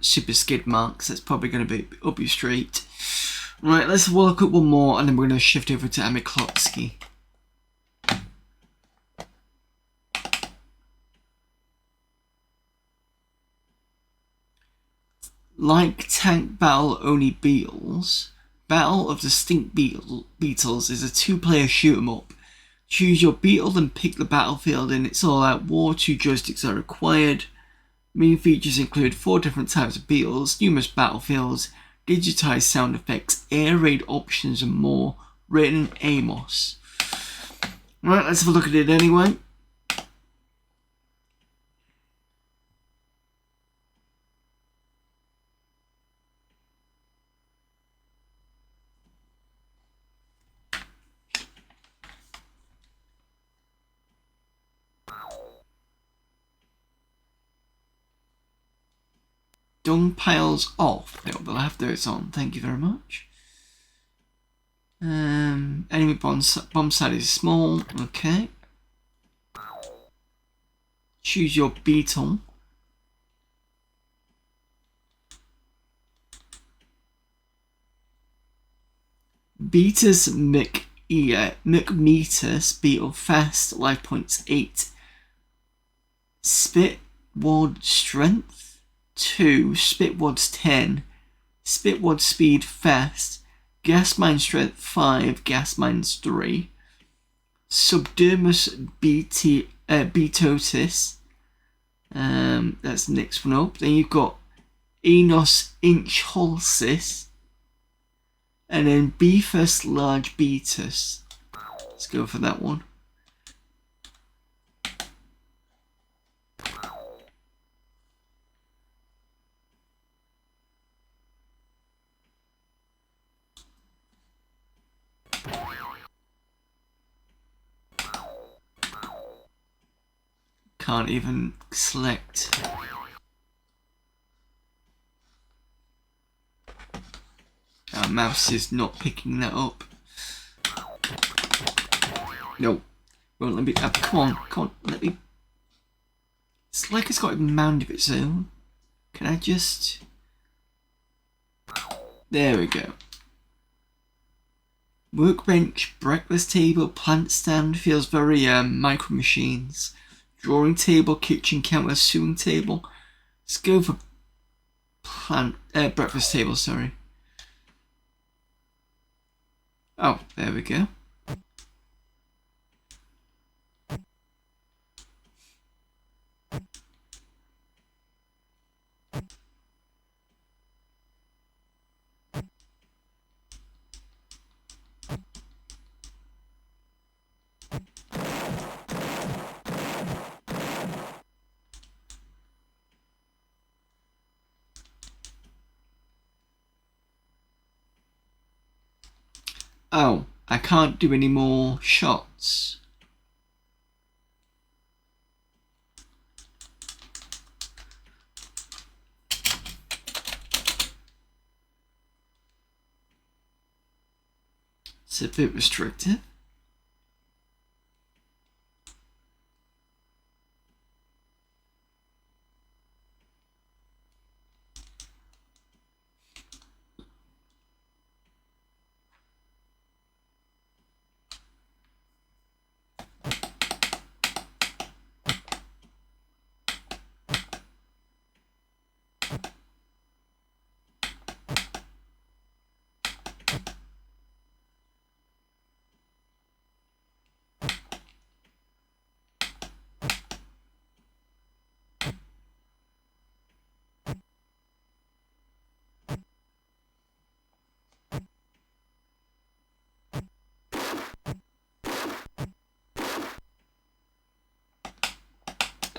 super skid marks, that's probably going to be up your street. Right, let's look at one more, and then we're going to shift over to AmiKlotski. Like Tank Battle Only Beatles, Battle of the Stink Beatles is a two-player shoot-'em-up. Choose your beetle and pick the battlefield in its all-out war. 2 joysticks are required. Main features include 4 different types of beetles, numerous battlefields, digitized sound effects, air raid options and more. Written Amos. Right, let's have a look at it anyway. Dung piles off. No, they'll have those on. Thank you very much. Enemy bomb site is small. Okay. Choose your beetle. Beatus McMetus beetle fast. Life points 8. Spitwad strength 2, Spitwad's 10, Spitwad speed fast, gas mine strength 5, gas mines 3, Subdermus betotis, that's the next one up. Then you've got Enos inchholsis, and then Beefus large beetus. Let's go for that one. Can't even select. Our mouse is not picking that up. No, won't let me. Come on, let me. It's like it's got a mind of its own. Can I just? There we go. Workbench, breakfast table, plant stand feels very Micro Machines. Drawing table, kitchen counter, sewing table. Let's go for breakfast table, sorry. Oh, there we go. Oh, I can't do any more shots. It's a bit restrictive.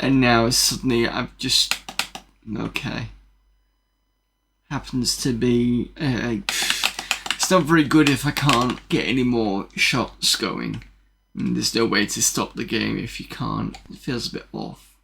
And now suddenly I've just, okay. Happens to be, it's not very good if I can't get any more shots going. And there's no way to stop the game if you can't. It feels a bit off.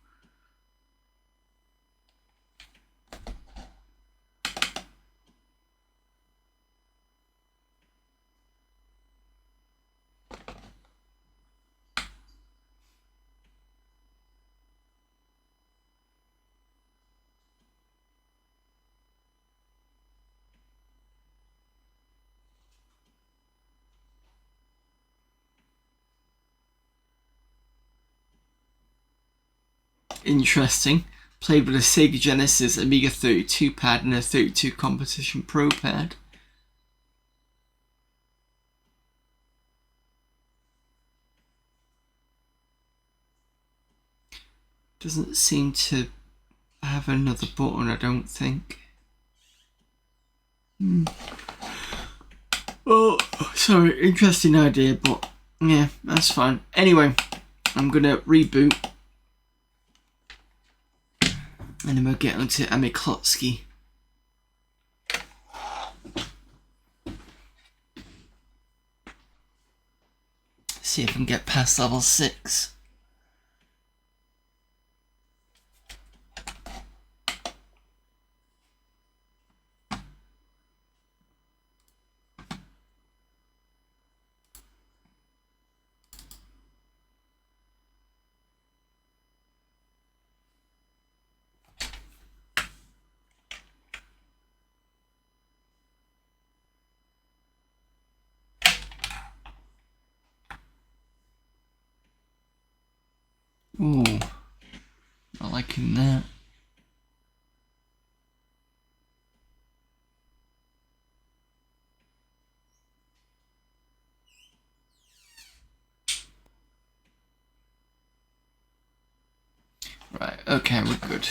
interesting. Played with a Sega Genesis, Amiga 32 pad and a 32 Competition Pro pad. Doesn't seem to have another button, I don't think. Oh, sorry, interesting idea, but yeah, that's fine. Anyway, I'm gonna reboot. And then we'll get onto AmiKlotski. See if I can get past level 6. Ooh, not liking that. Right, okay, we're good.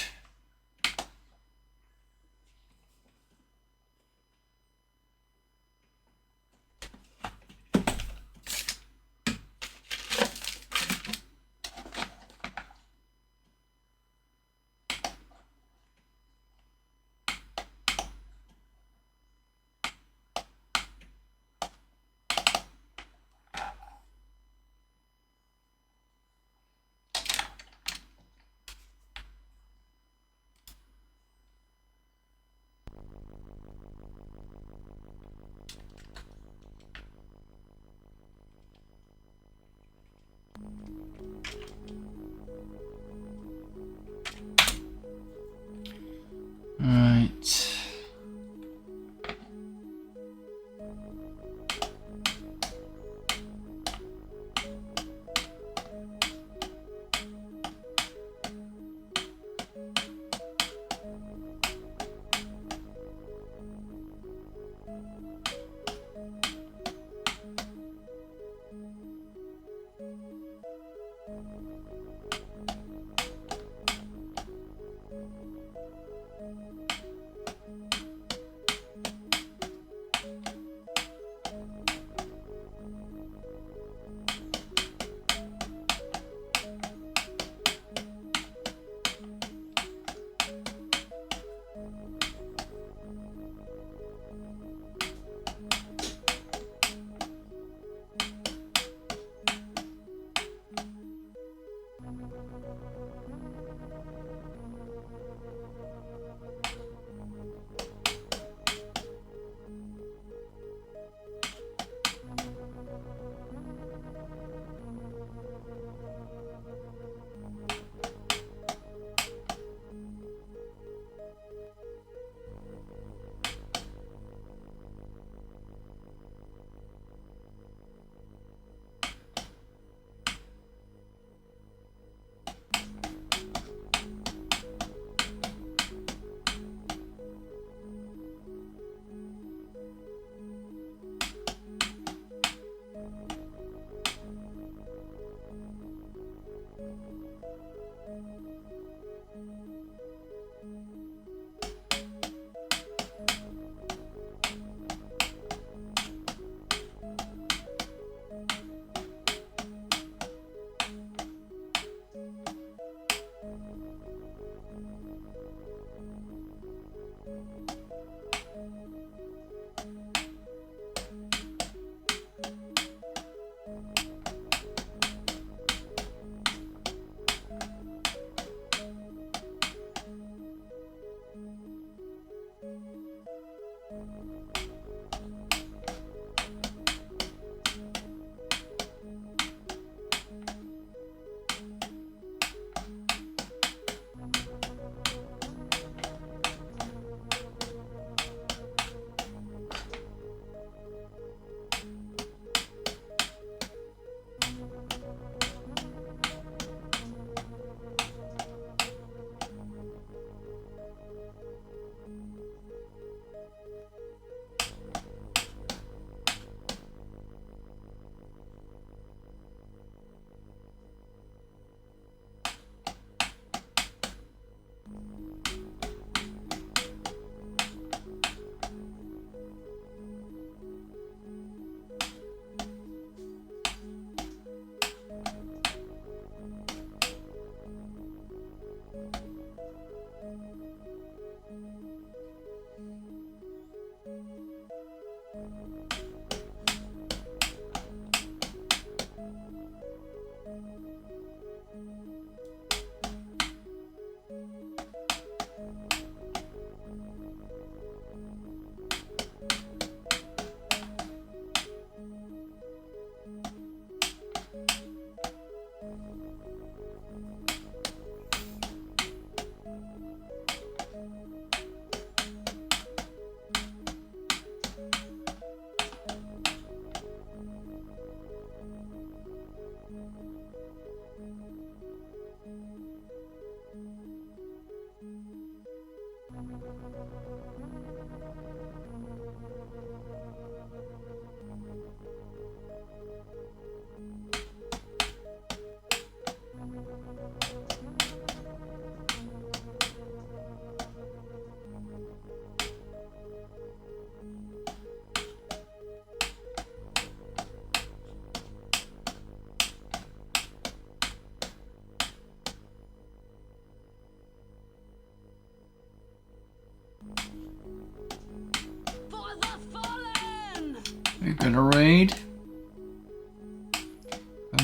We're gonna raid.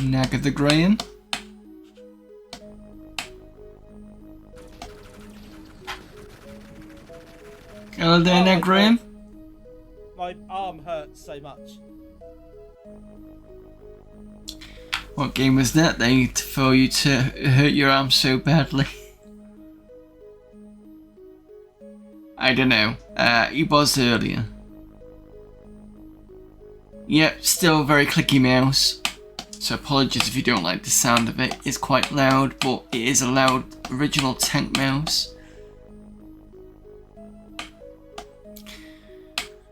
Nag of the Graham. Hello there, Nag Graham. My arm hurts so much. What game was that for you to hurt your arm so badly? I don't know. It was earlier. Yep, still very clicky mouse. So apologies if you don't like the sound of it. It's quite loud, but it is a loud original tank mouse.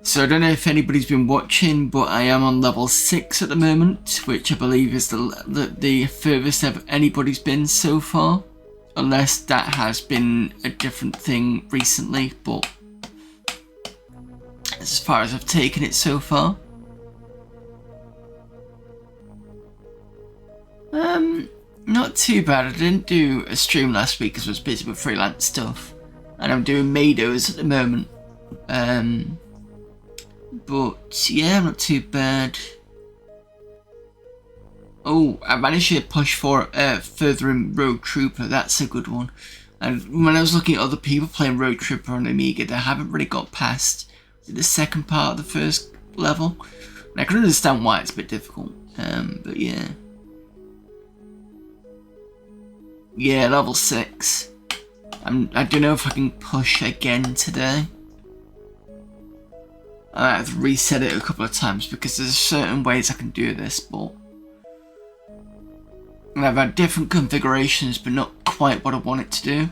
So I don't know if anybody's been watching, but I am on level 6 at the moment, which I believe is the furthest ever anybody's been so far. Unless that has been a different thing recently, but as far as I've taken it so far. Not too bad. I didn't do a stream last week because I was busy with freelance stuff. And I'm doing Mados at the moment. But yeah, not too bad. Oh, I managed to push for further in Road Trooper. That's a good one. And when I was looking at other people playing Road Trooper on Amiga, they haven't really got past the second part of the first level. And I can understand why it's a bit difficult. But yeah. Yeah, level 6. I don't know if I can push again today. I have reset it a couple of times because there's certain ways I can do this, but and I've had different configurations, but not quite what I want it to do.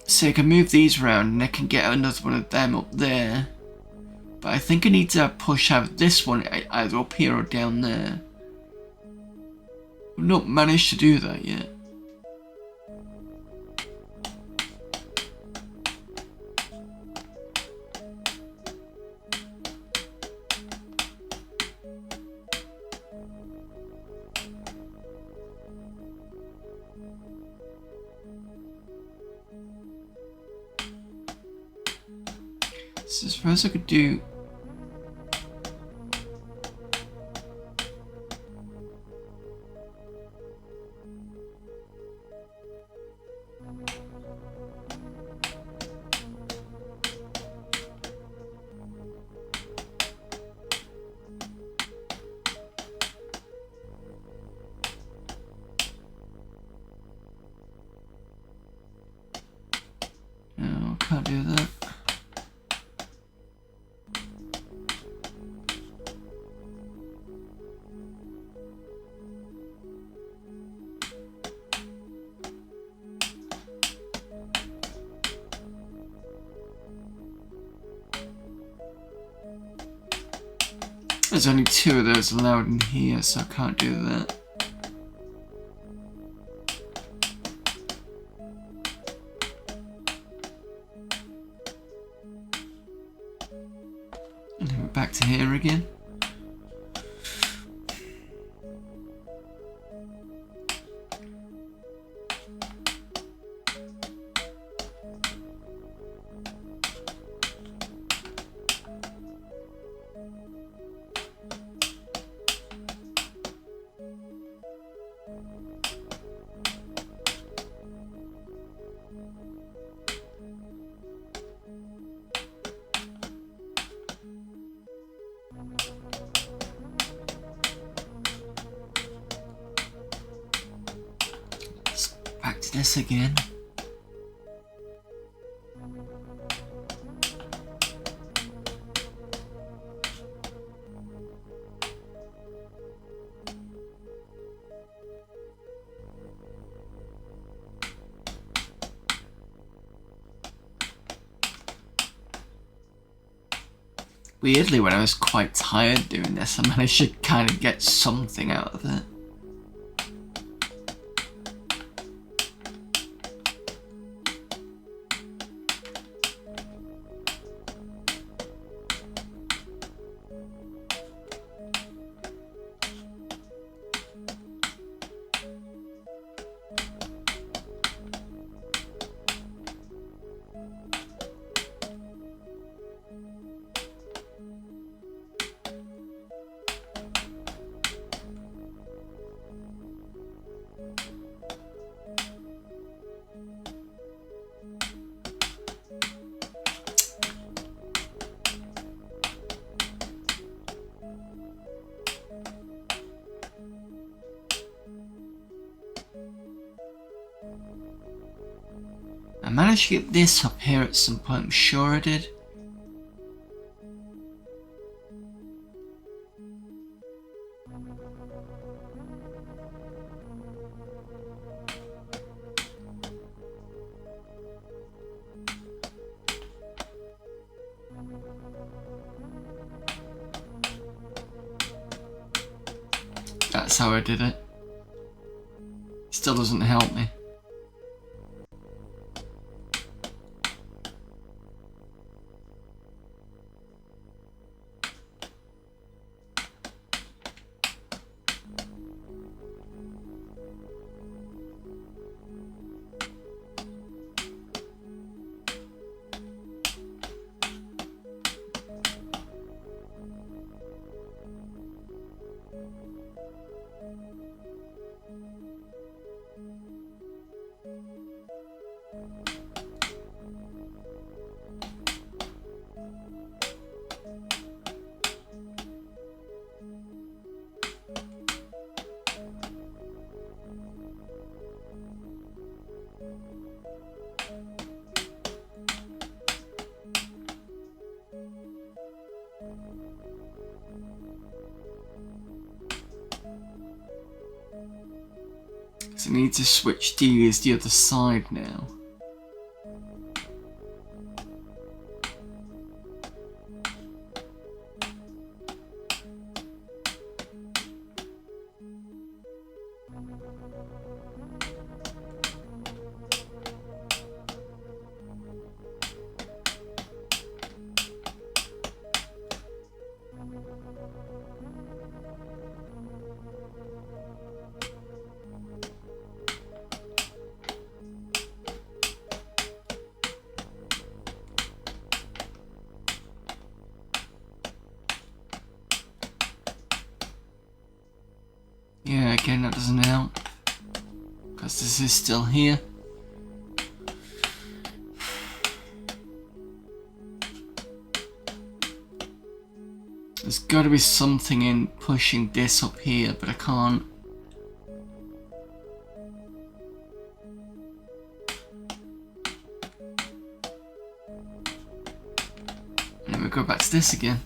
So I can move these around and I can get another one of them up there. But I think I need to push out this one either up here or down there. I've not managed to do that yet. So I suppose I could do... No, I can't do that. There's only 2 of those allowed in here, so I can't do that. And then we're back to here again. Back to this again. Weirdly, when I was quite tired doing this, I managed to kind of get something out of it. managed to get this up here at some point, I'm sure I did. That's how I did it. Still doesn't help me. So I need to switch these the other side now. Yeah, again that doesn't help, because this is still here. There's got to be something in pushing this up here, but I can't. And then we go back to this again.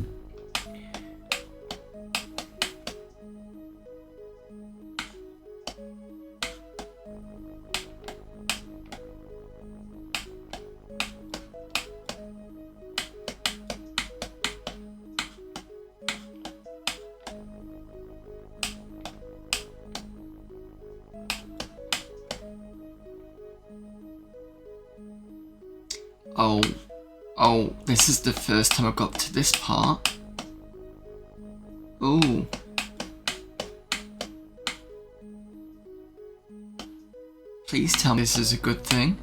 Oh, this is the first time I got to this part. Ooh. Please tell me this is a good thing.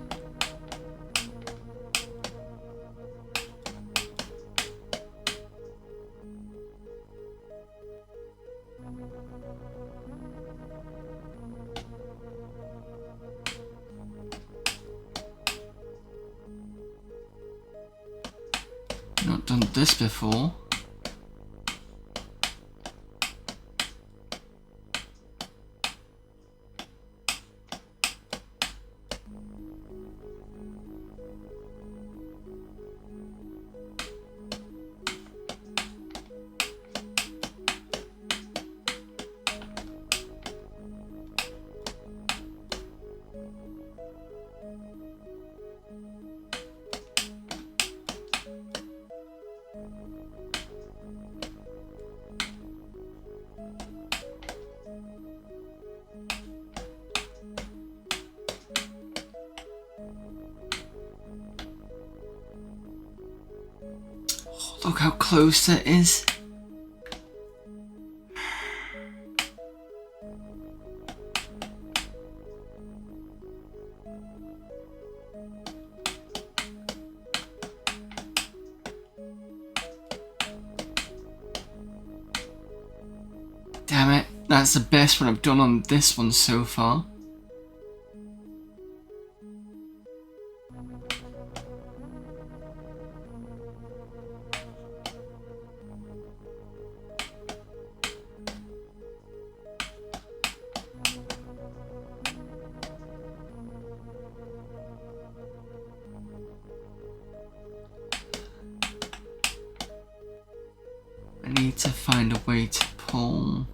Not done this before. Look how close that is. Damn it, that's the best one I've done on this one so far. I need to find a way to pull.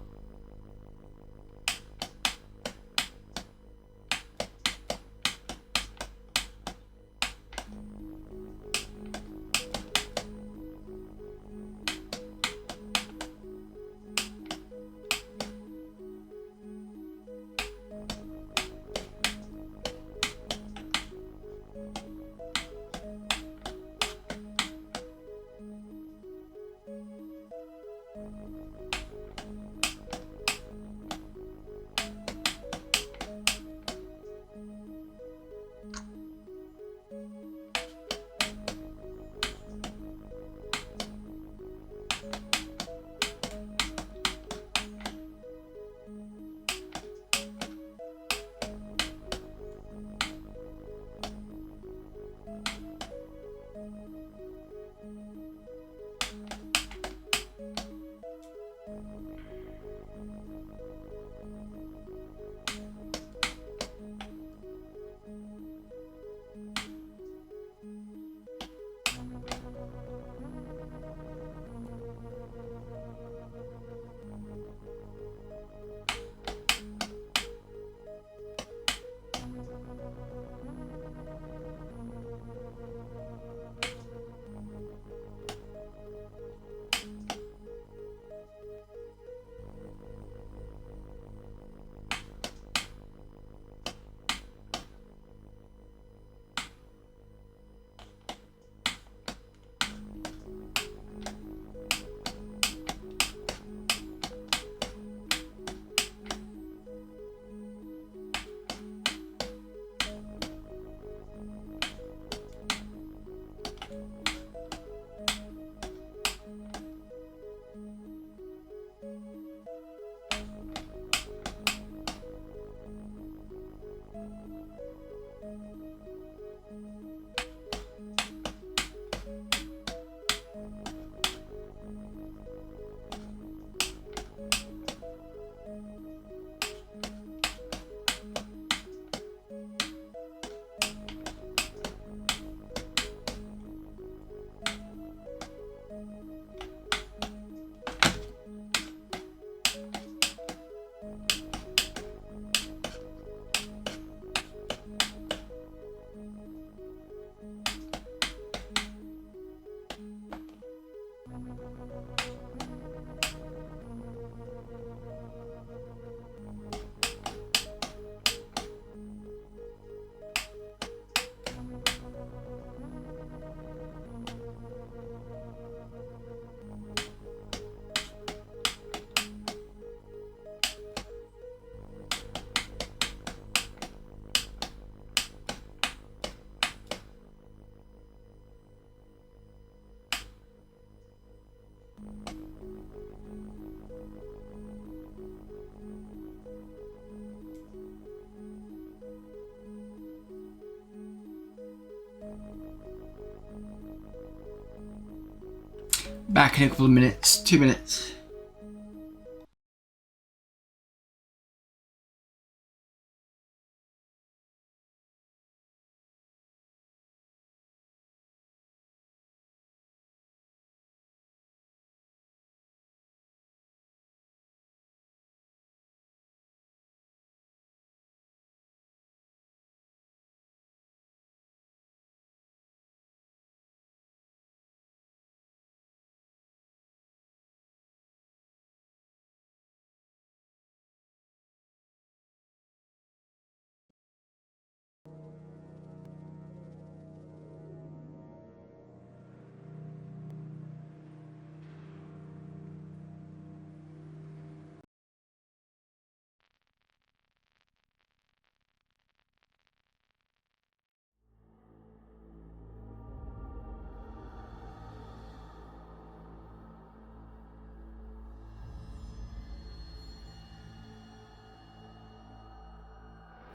Back in a couple of minutes, 2 minutes.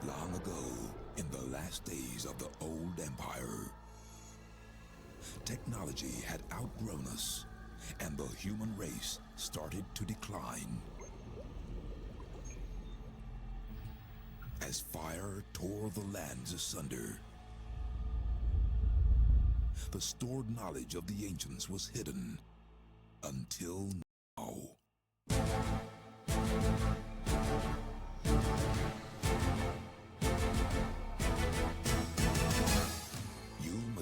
Long ago, in the last days of the old empire, technology had outgrown us, and the human race started to decline. As fire tore the lands asunder, the stored knowledge of the ancients was hidden until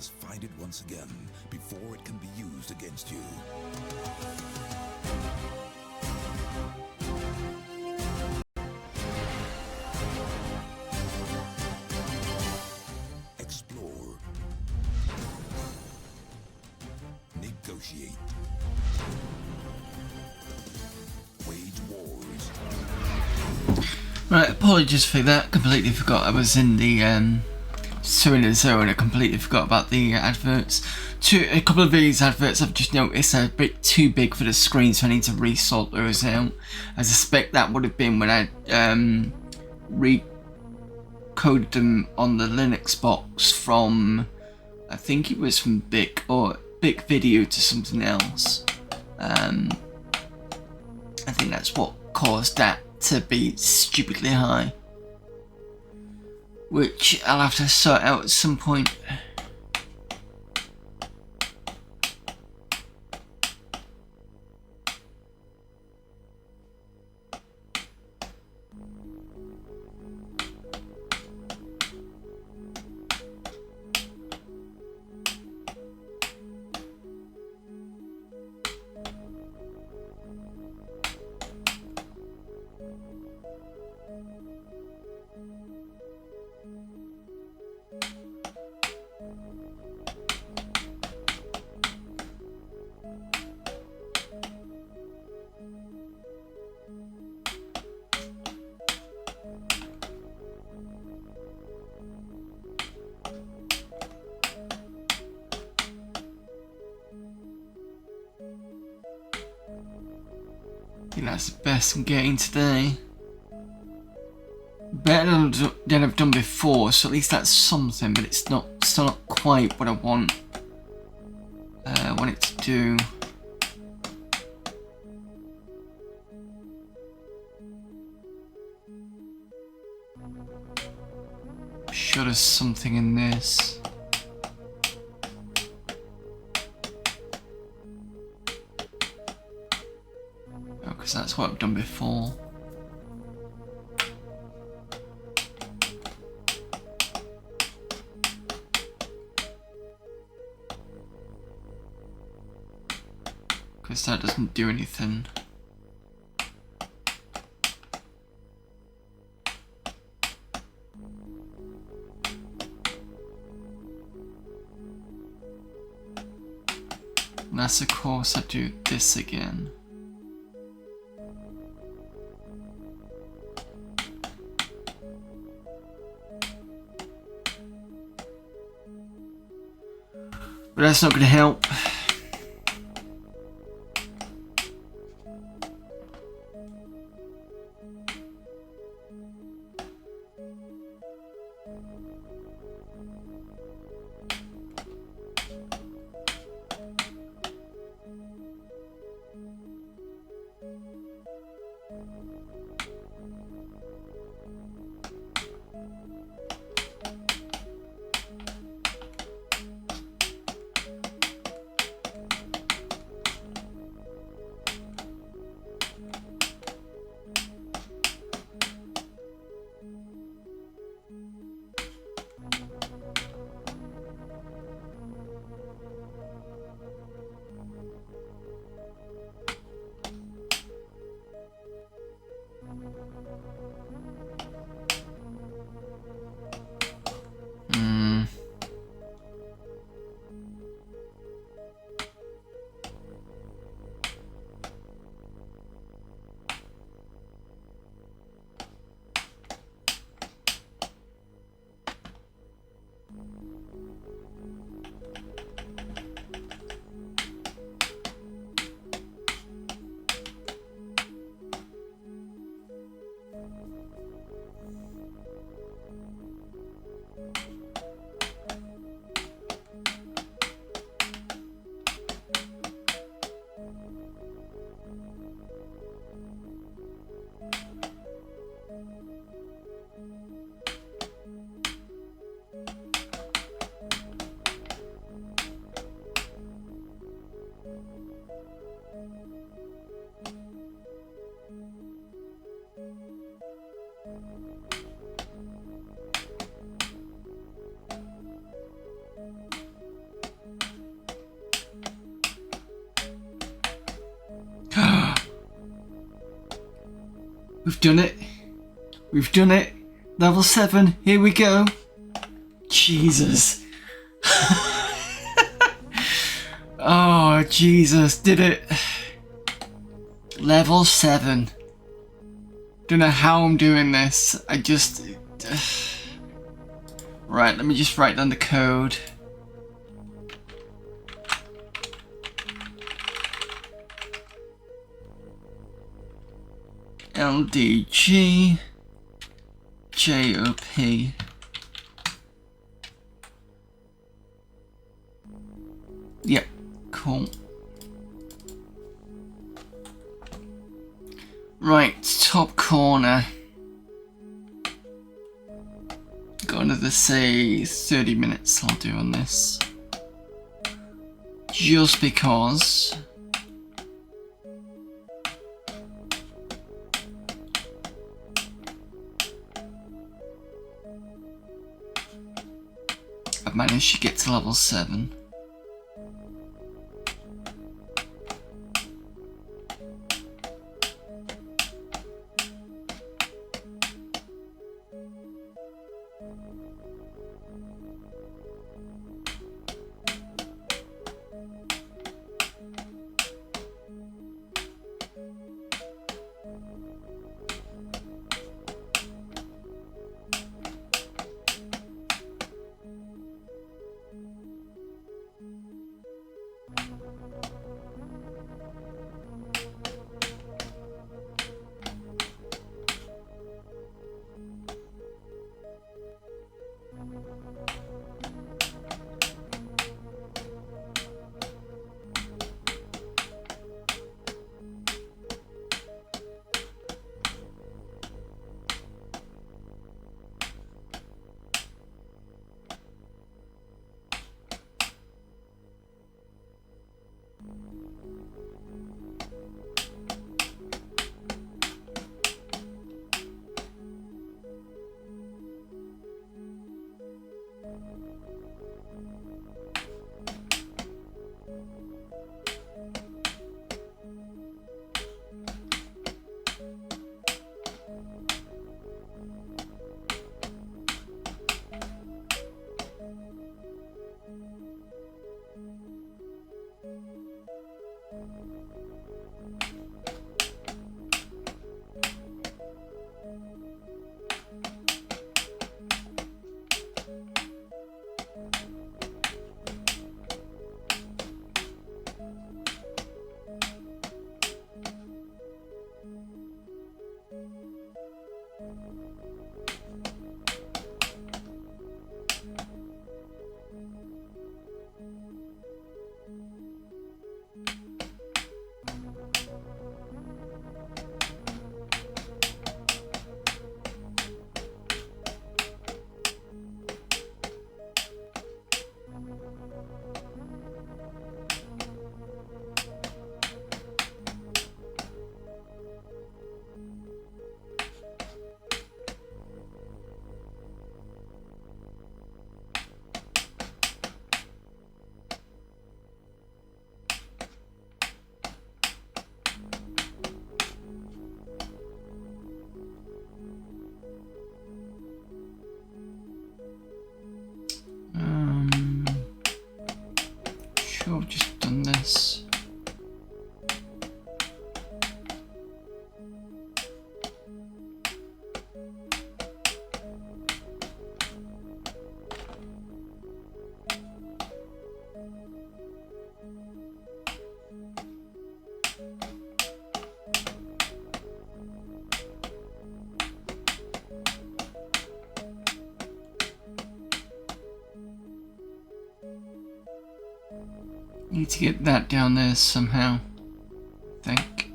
must find it once again before it can be used against you. Explore. Negotiate. Wage wars. Right, apologies for that. Completely forgot I was in the Serena Zone. I completely forgot about the adverts. A couple of these adverts I've just noticed are a bit too big for the screen, so I need to resort those out. I suspect that would have been when I recoded them on the Linux box from, I think it was from Bic or Bic Video to something else. I think that's what caused that to be stupidly high, which I'll have to sort out at some point. I think that's the best I'm getting today. Better than I've done before, so at least that's something, but it's still not quite what I want it to do. Sure there's something in this. Because that's what I've done before. Because that doesn't do anything. And that's of course I do this again. But that's not going to help. We've done it. We've done it. Level 7. Here we go. Jesus. Oh, Jesus. Did it. Level 7. Don't know how I'm doing this. I just... Right, let me just write down the code. LDG JOP. Yep, cool. Right, top corner. Got another, say, 30 minutes I'll do on this. Just because. I've managed to get to level 7. I've just done this. Need to get that down there somehow, I think.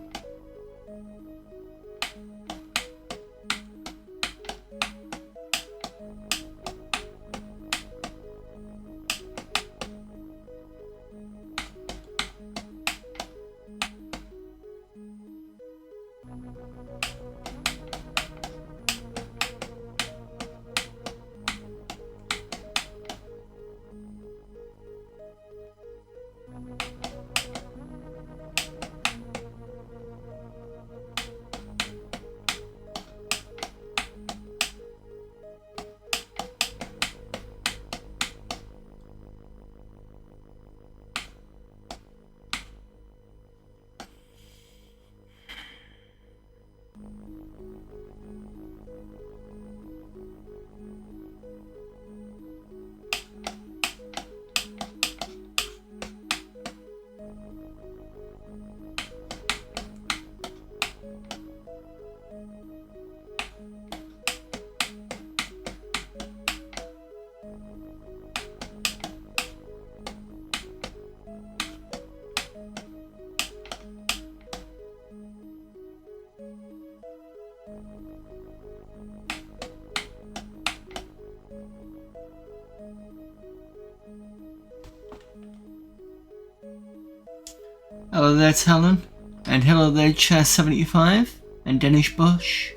Hello there, Talon. And hello there, CD17 and Dennis Bush.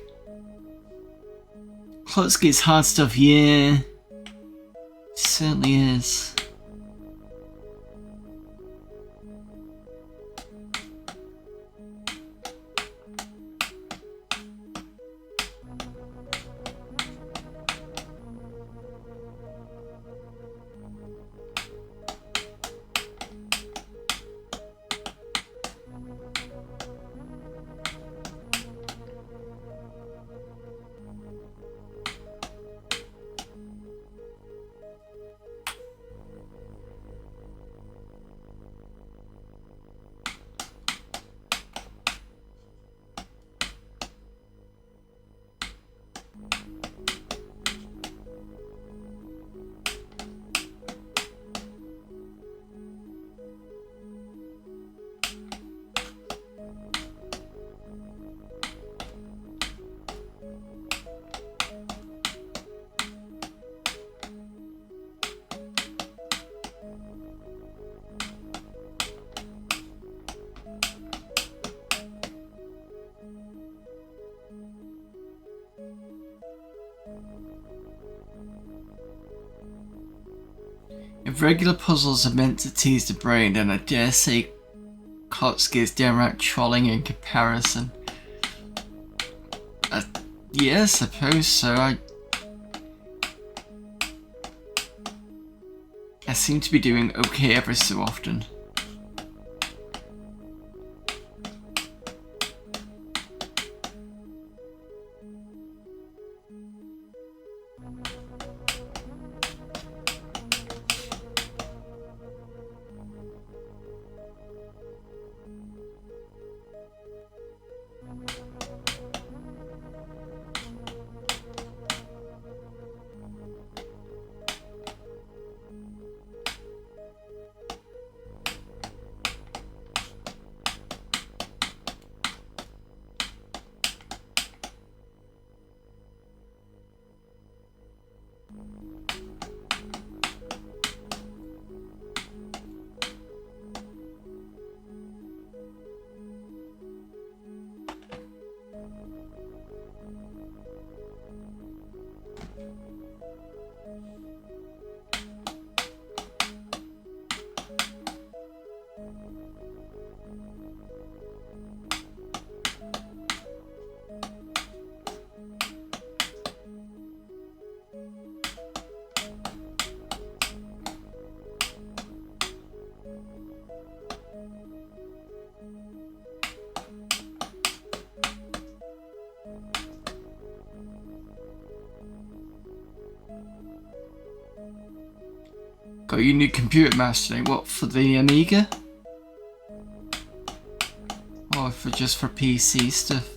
Klotsky's hard stuff, yeah. Certainly is. If regular puzzles are meant to tease the brain, then I dare say Klotsky is downright trolling in comparison. Yeah, I suppose so. I seem to be doing okay every so often. Got your new computer mouse today. What, for the Amiga? Or for just for PC stuff?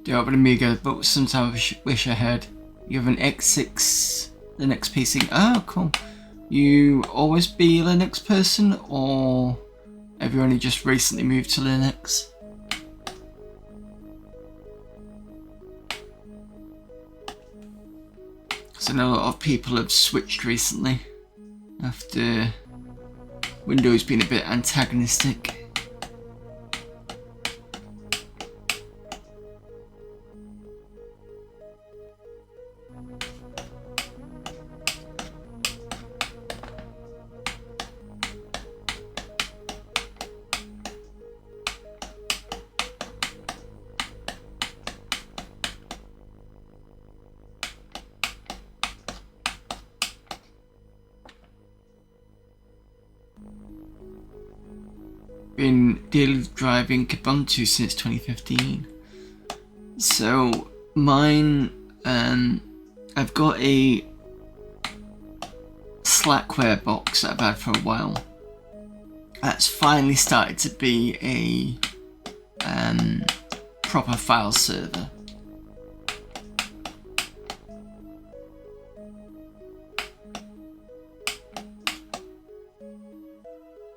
Do have an Amiga, but sometimes I wish I had. You have an X6 Linux PC. Oh, cool. You always be a Linux person, or have you only just recently moved to Linux? Because I know a lot of people have switched recently after Windows being a bit antagonistic. been daily driving Ubuntu since 2015. So mine, I've got a Slackware box that I've had for a while. That's finally started to be a proper file server.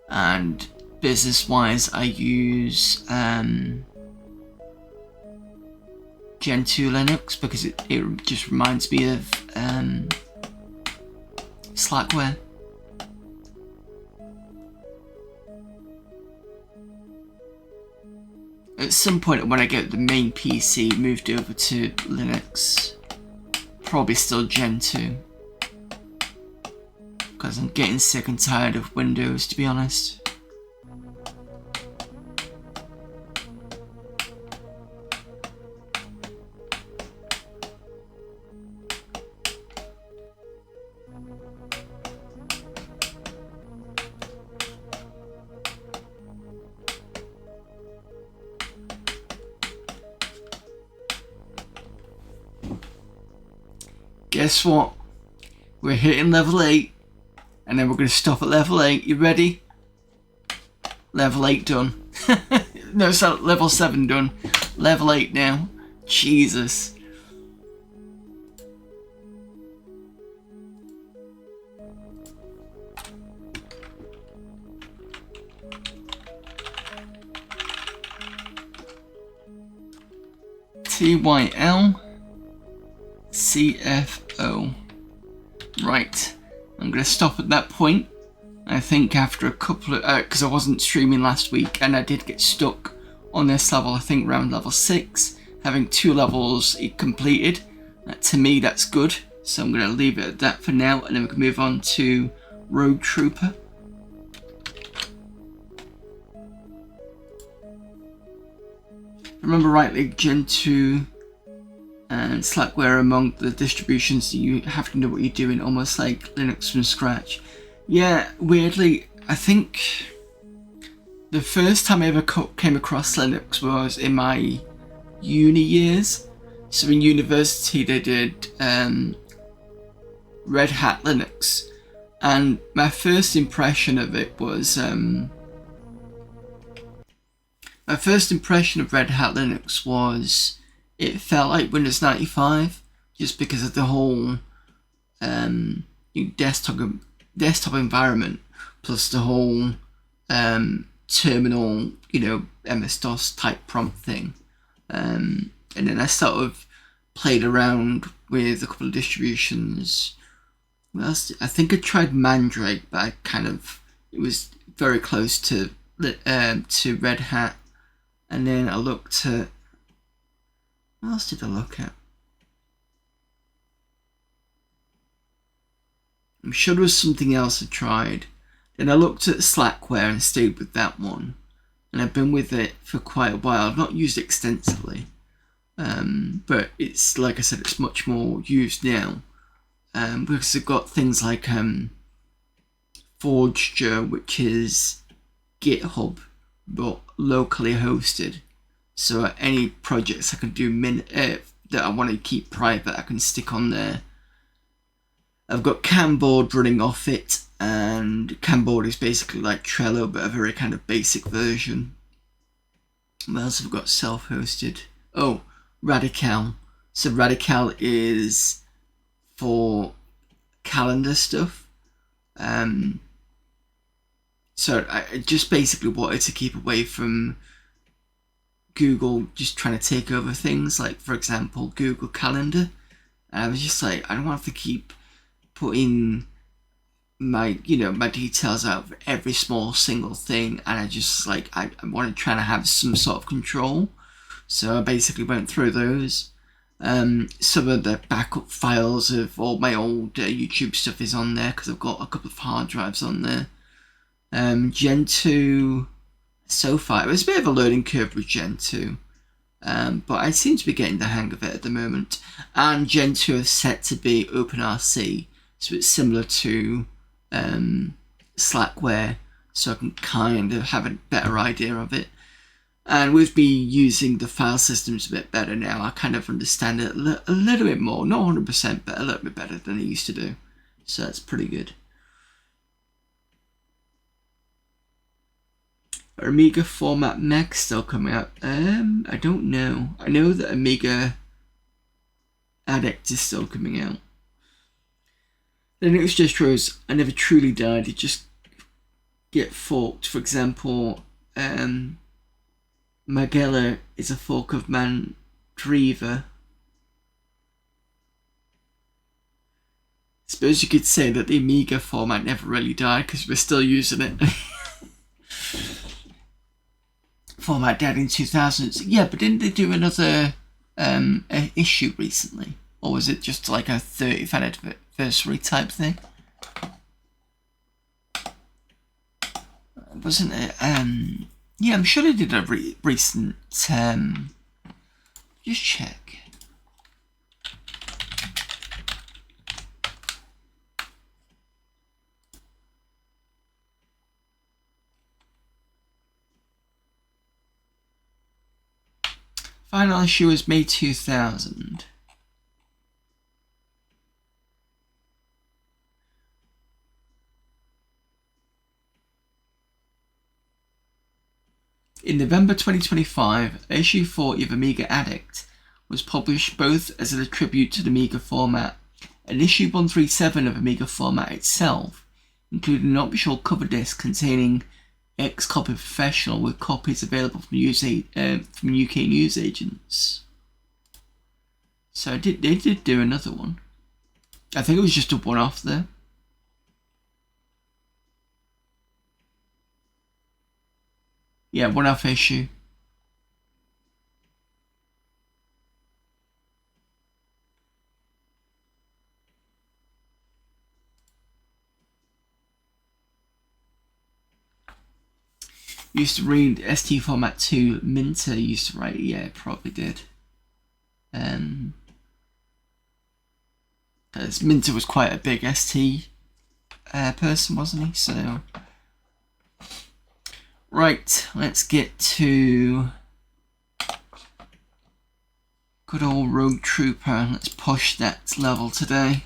And business-wise, I use Gen 2 Linux because it just reminds me of Slackware. At some point when I get the main PC moved over to Linux, probably still Gen 2. Because I'm getting sick and tired of Windows, to be honest. Guess what? We're hitting level 8. And then we're going to stop at level 8. You ready? Level 8 done. No, so level 7 done. Level 8 now. Jesus. TYL CFO. Right. I'm going to stop at that point. I think after a couple of... because I wasn't streaming last week and I did get stuck on this level, I think around level 6. Having 2 levels completed. To me, that's good. So I'm going to leave it at that for now and then we can move on to Road Trooper. If I remember rightly, Gen 2 and Slackware among the distributions you have to know what you're doing, almost like Linux from scratch. Yeah, weirdly, I think the first time I ever came across Linux was in my uni years. So in university they did Red Hat Linux, and my first impression of it was it felt like Windows 95, just because of the whole desktop environment, plus the whole terminal, MS-DOS type prompt thing. And then I sort of played around with a couple of distributions. What else? I think I tried Mandrake, but it was very close to Red Hat. And then I looked at... What else did I look at? I'm sure there was something else I tried. Then I looked at Slackware and stayed with that one. And I've been with it for quite a while. I've not used it extensively. But it's, like I said, it's much more used now. Because I've got things like Forger, which is GitHub, but locally hosted. So any projects I can do that I want to keep private, I can stick on there. I've got Camboard running off it, and Camboard is basically like Trello, but a very kind of basic version. What else have I got self-hosted? Oh, Radical. So Radical is for calendar stuff. So I just basically wanted to keep away from Google just trying to take over things, like for example Google Calendar. And I was just like, I don't want to keep putting my details out for every small single thing, and I just I wanted trying to have some sort of control. So I basically went through those. Some of the backup files of all my old YouTube stuff is on there because I've got a couple of hard drives on there. Gen 2, so far, it was a bit of a learning curve with Gen 2, but I seem to be getting the hang of it at the moment. And Gen 2 is set to be OpenRC, so it's similar to Slackware, so I can kind of have a better idea of it. And with me using the file systems a bit better now, I kind of understand it a little bit more. Not 100%, but a little bit better than I used to do. So that's pretty good. Are Amiga format mechs still coming out? I don't know. I know that Amiga Addict is still coming out. The Linux distros I never truly died. It just get forked. For example, Magella is a fork of Mandriva. Suppose you could say that the Amiga format never really died because we're still using it. Format died in 2000s. Yeah, but didn't they do another issue recently? Or was it just like a 30th anniversary type thing? Wasn't it? Yeah, I'm sure they did a recent. Just check. Final issue was May 2000. In November 2025, issue 40 of Amiga Addict was published both as a tribute to the Amiga format and issue 137 of Amiga format itself, including an optional cover disc containing Xcopy Professional with copies available from UK news agents. So they did do another one. I think it was just a one-off there. Yeah, one-off issue. Used to read ST format 2. Minter used to write. Yeah, it probably did. Minter was quite a big ST person, wasn't he? So, right, let's get to good old Rogue Trooper. Let's push that level today.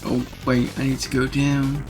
Oh, wait, I need to go down.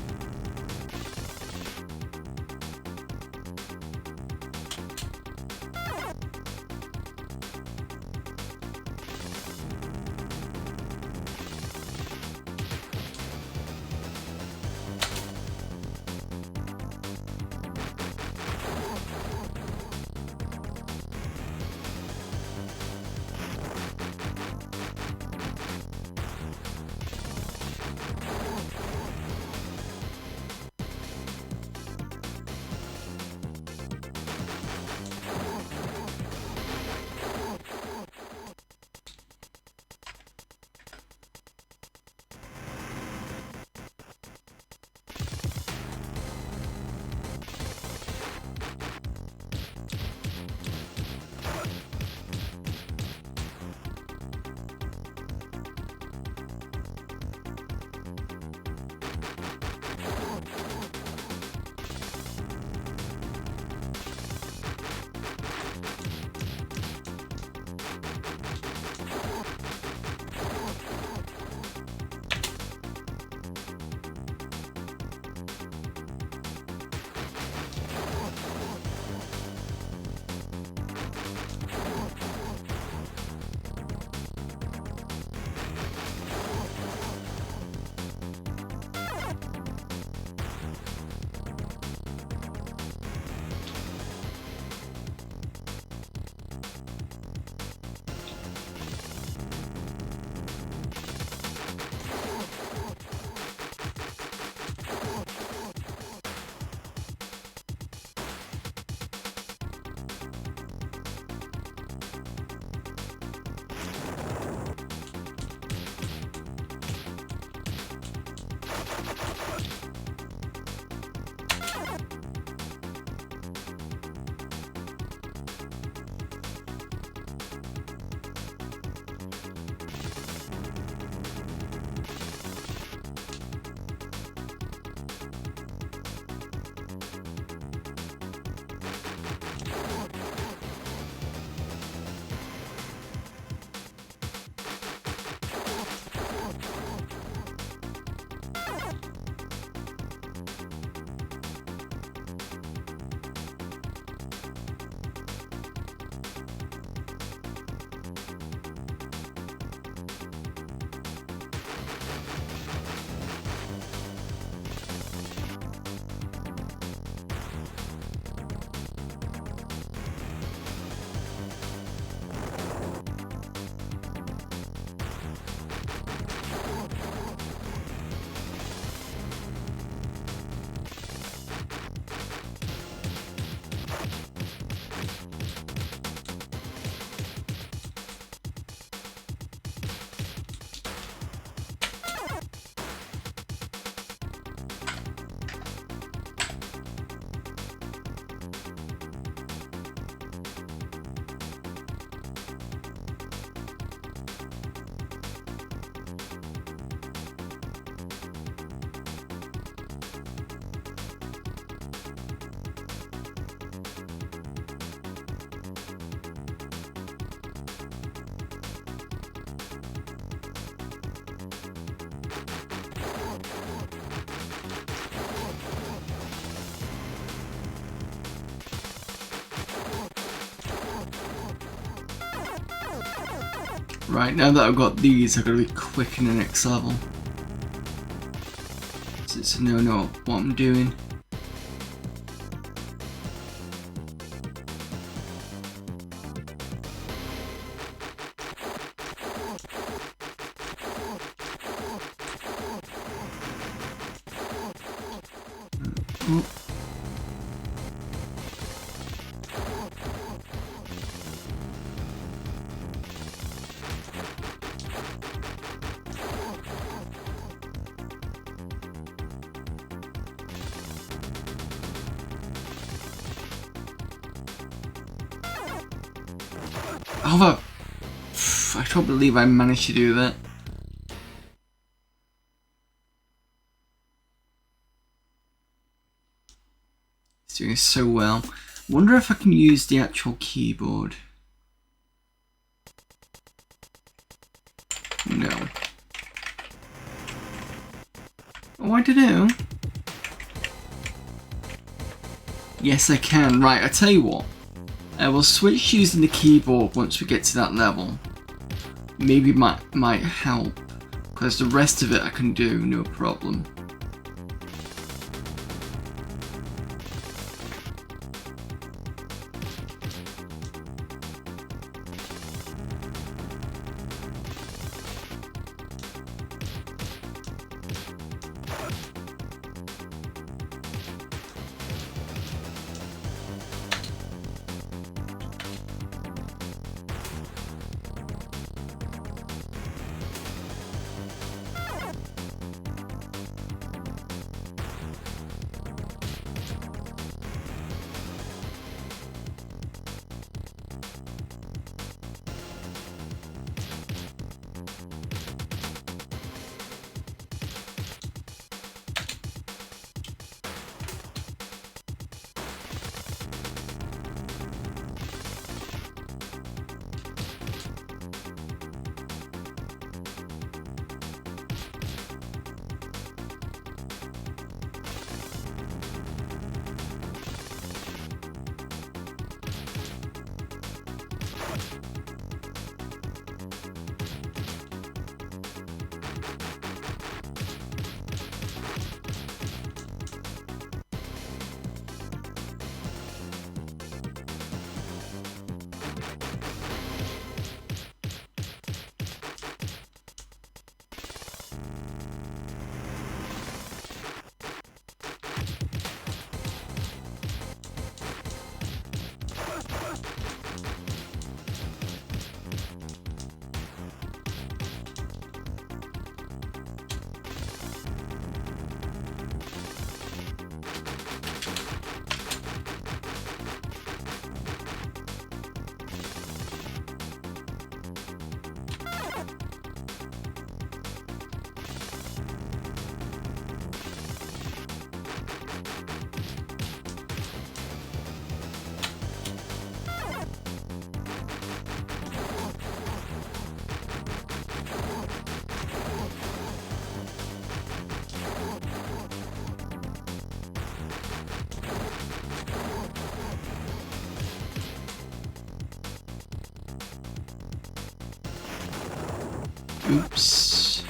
Right, now that I've got these, I've got to be quick in the next level. So know what I'm doing. Oh. Oh, I can't believe I managed to do that. It's doing so well. Wonder if I can use the actual keyboard. No. Oh, I don't know. Yes, I can. Right, I tell you what. I will switch using the keyboard once we get to that level. Maybe might help, because the rest of it I can do no problem. Oops.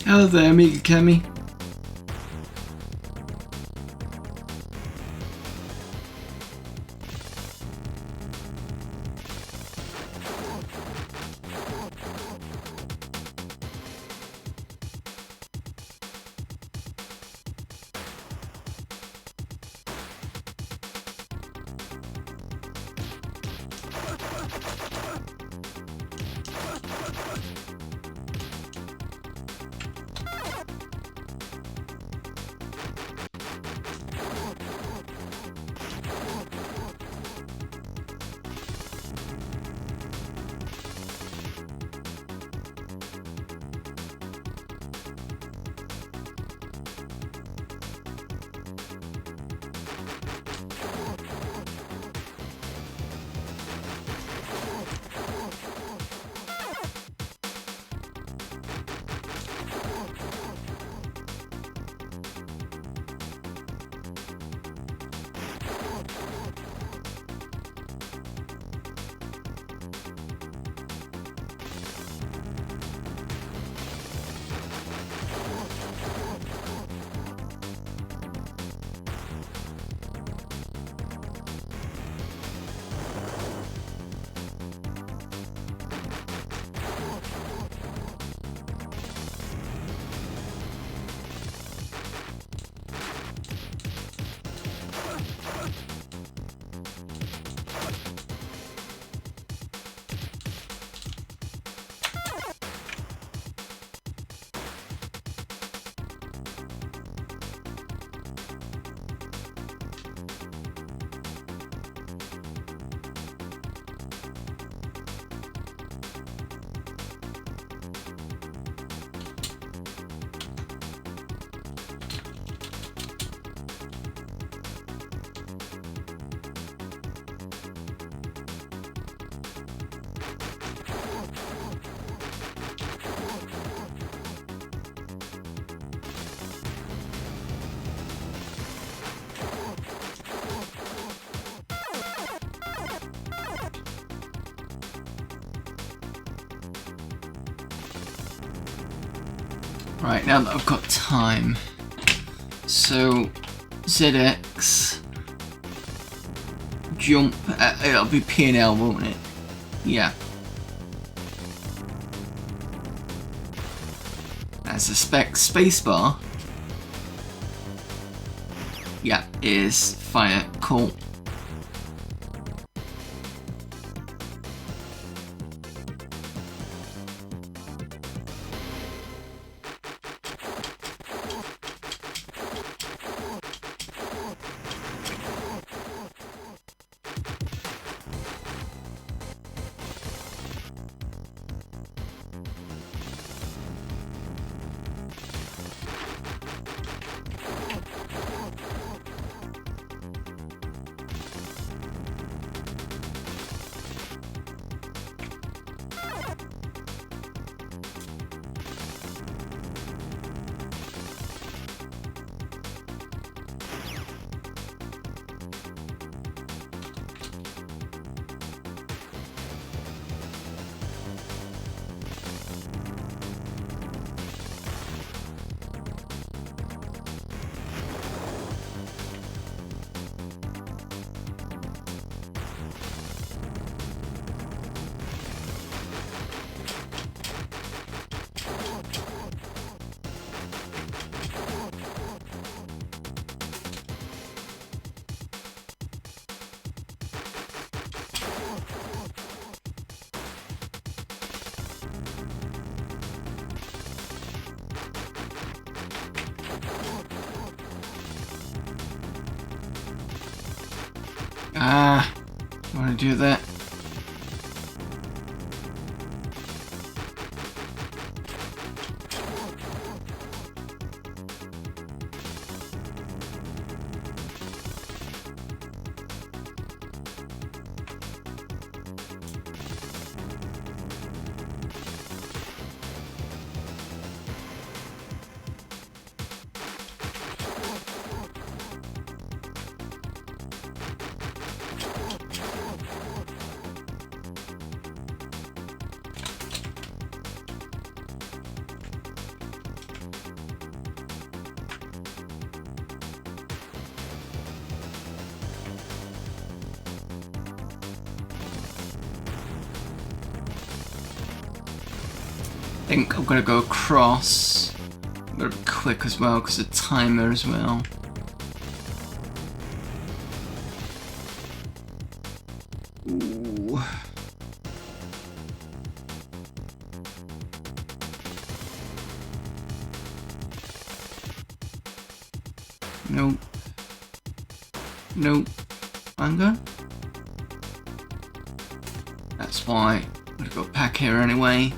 Hello there, Amiga Kemi. Right, now that I've got time. So, ZX, jump, it'll be P and L, won't it? Yeah. I suspect spacebar, yeah, is fire. Cool. Ah, I want to do that. I think I'm gonna go across. I'm gonna be quick as well because of the timer as well. Ooh. Nope. Nope. Manga? That's why I'm gonna go back here anyway.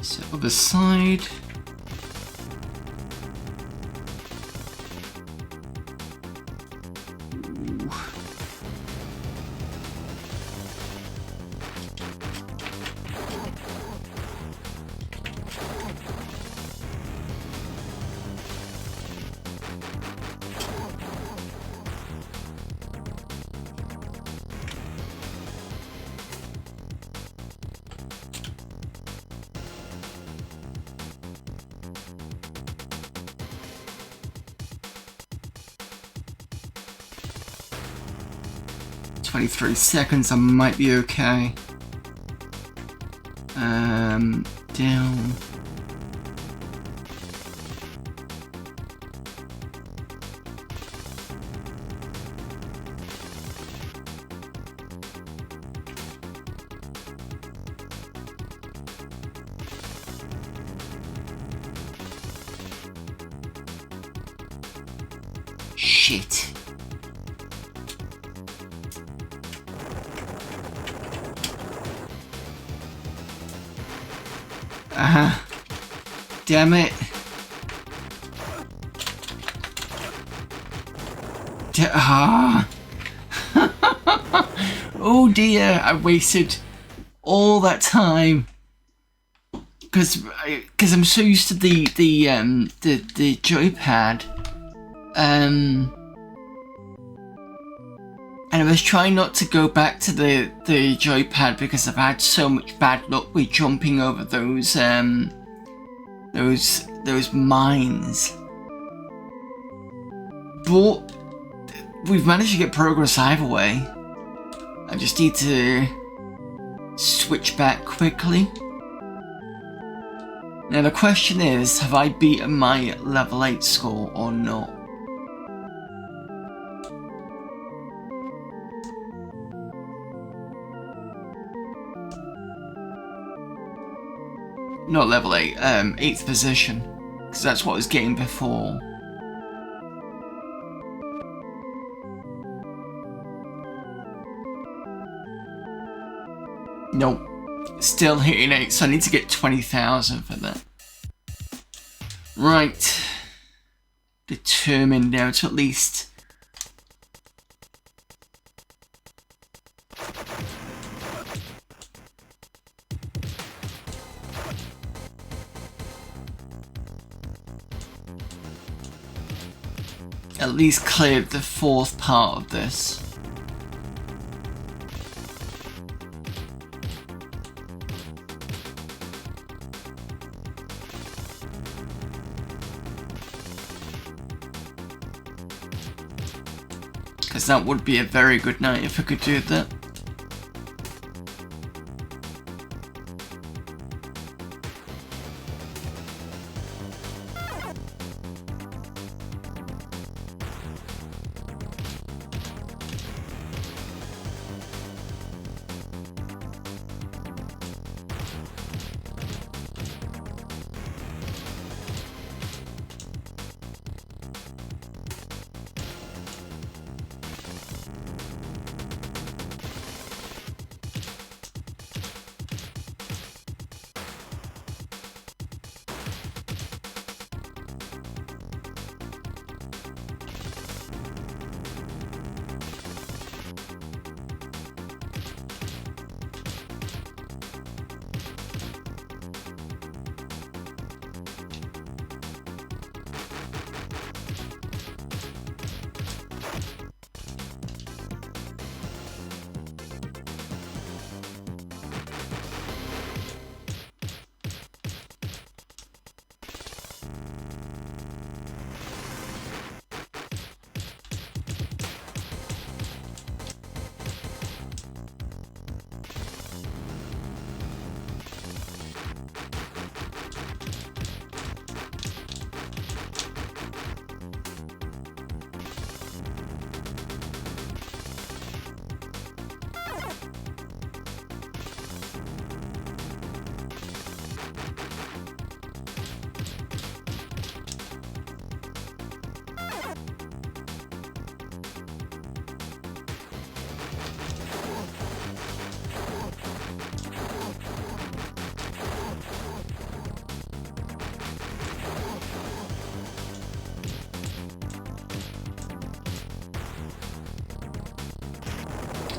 So other side. Ooh. "23 seconds, I might be okay." Down. Shit. Damn it. Oh dear, I wasted all that time. Because I'm so used to the joypad. And I was trying not to go back to the joypad because I've had so much bad luck with jumping over those mines. But we've managed to get progress either way. I just need to switch back quickly. Now the question is, have I beaten my level 8 score or not? Not level 8, 8th position, because that's what I was getting before. Nope, still hitting 8, so I need to get 20,000 for that. Right, determined now to at least clear the 4th part of this. Because that would be a very good night if I could do that.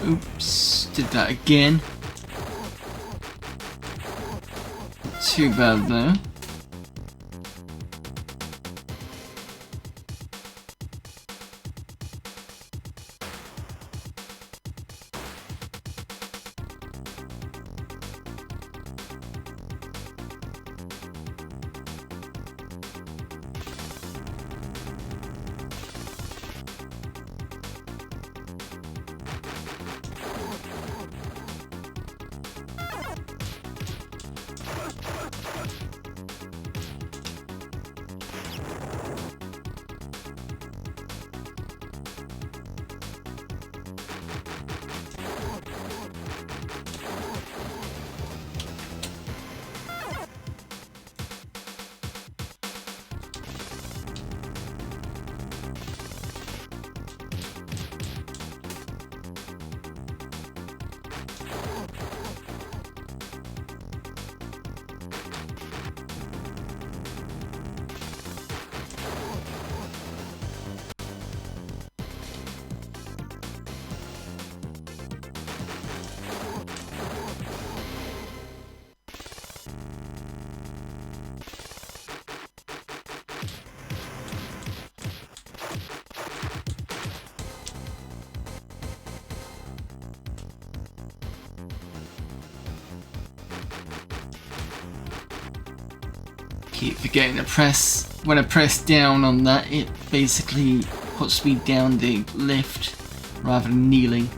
Oops, did that again. Too bad though. Keep forgetting to press. When I press down on that, it basically puts me down the lift rather than kneeling.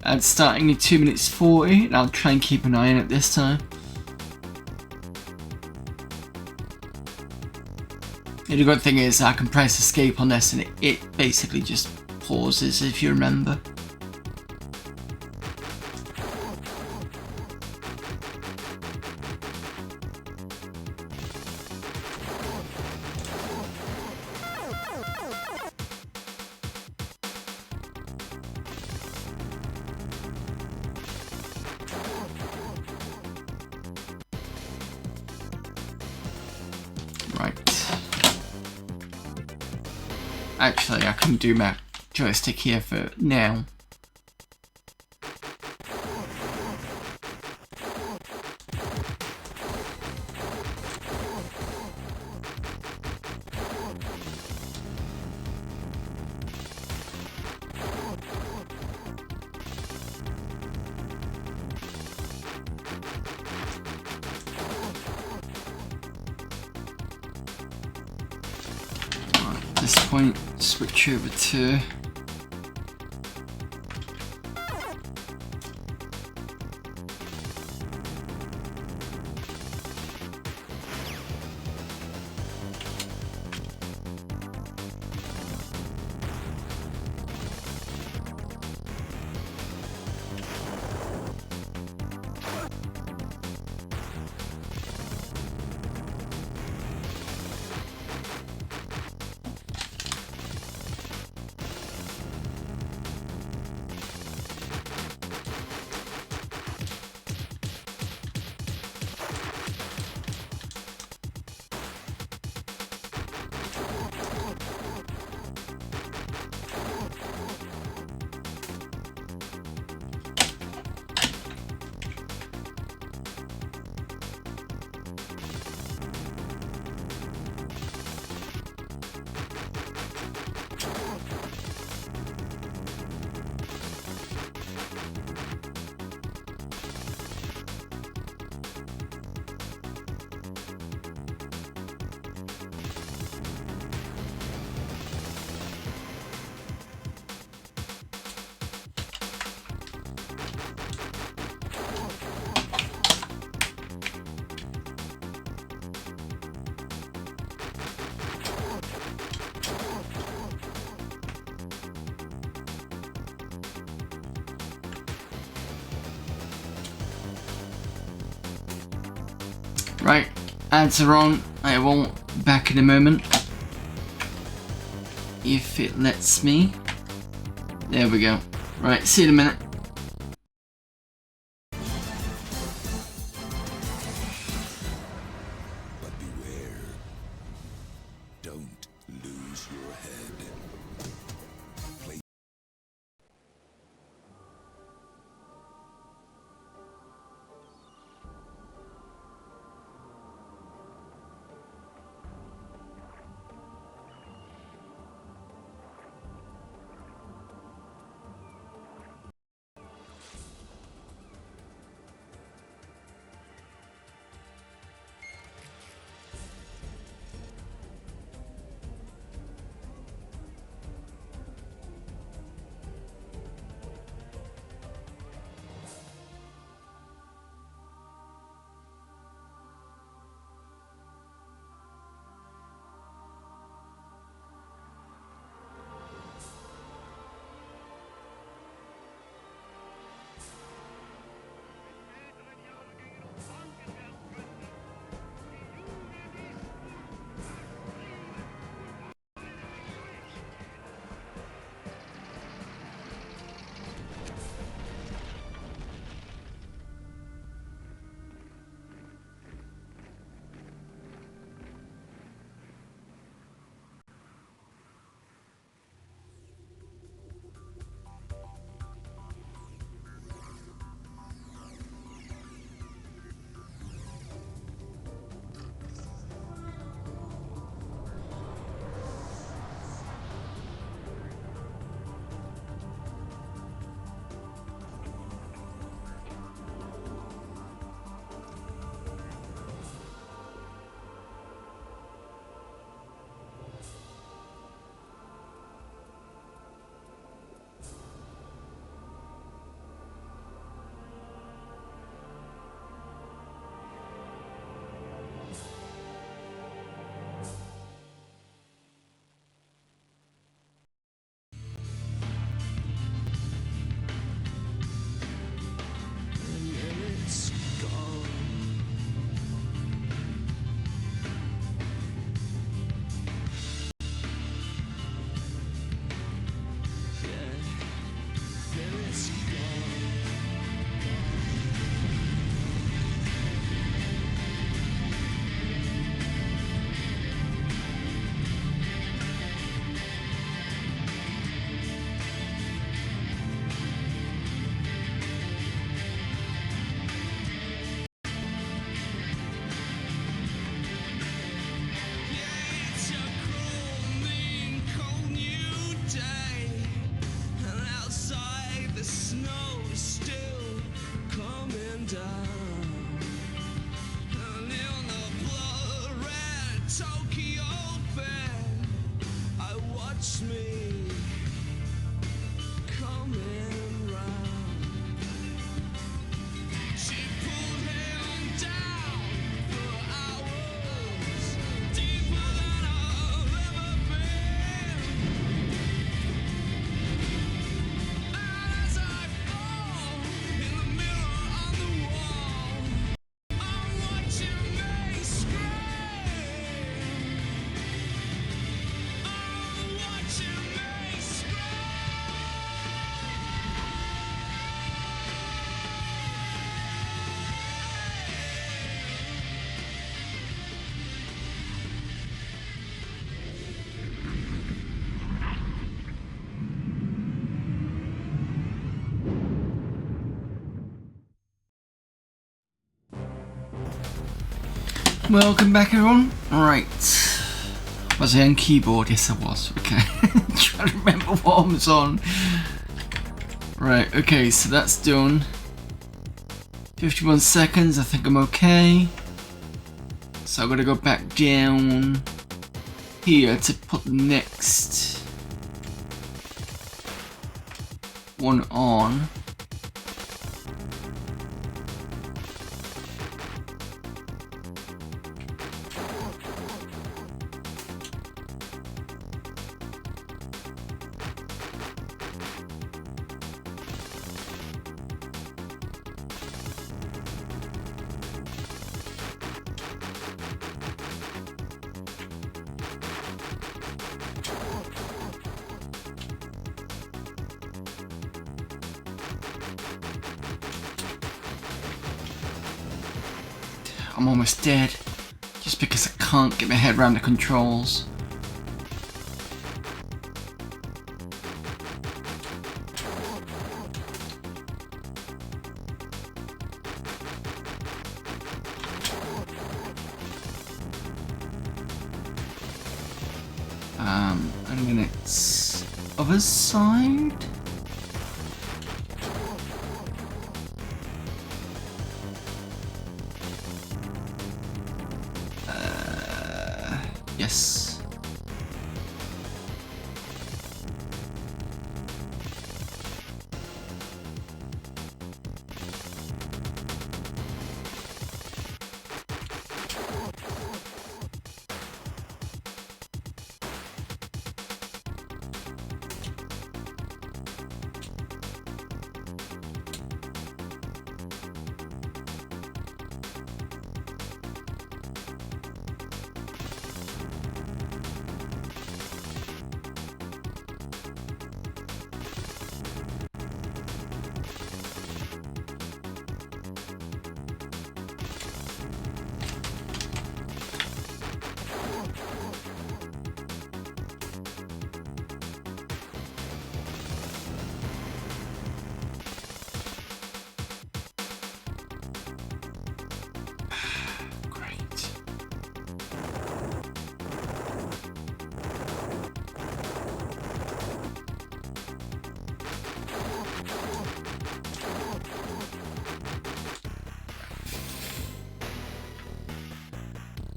And starting in 2 minutes 40, and I'll try and keep an eye on it this time. And the good thing is I can press escape on this and it basically just pauses, if you remember. Right. Actually, I can do my joystick here for now. At this point, switch over to Right, ads are on. I won't back in a moment. If it lets me. There we go. Right, see you in a minute. But beware. Don't lose your head. Play. Welcome back, everyone. Right. Was I on keyboard? Yes, I was. Okay. Trying to remember what I was on. Right, okay, so that's done. 51 seconds, I think I'm okay. So I'm gonna go back down here to put the next one on. I'm almost dead. Just because I can't get my head around the controls. And then it's other side. Yes.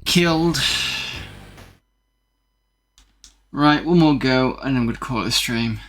Killed. Right, one more go and I'm going to call it a stream.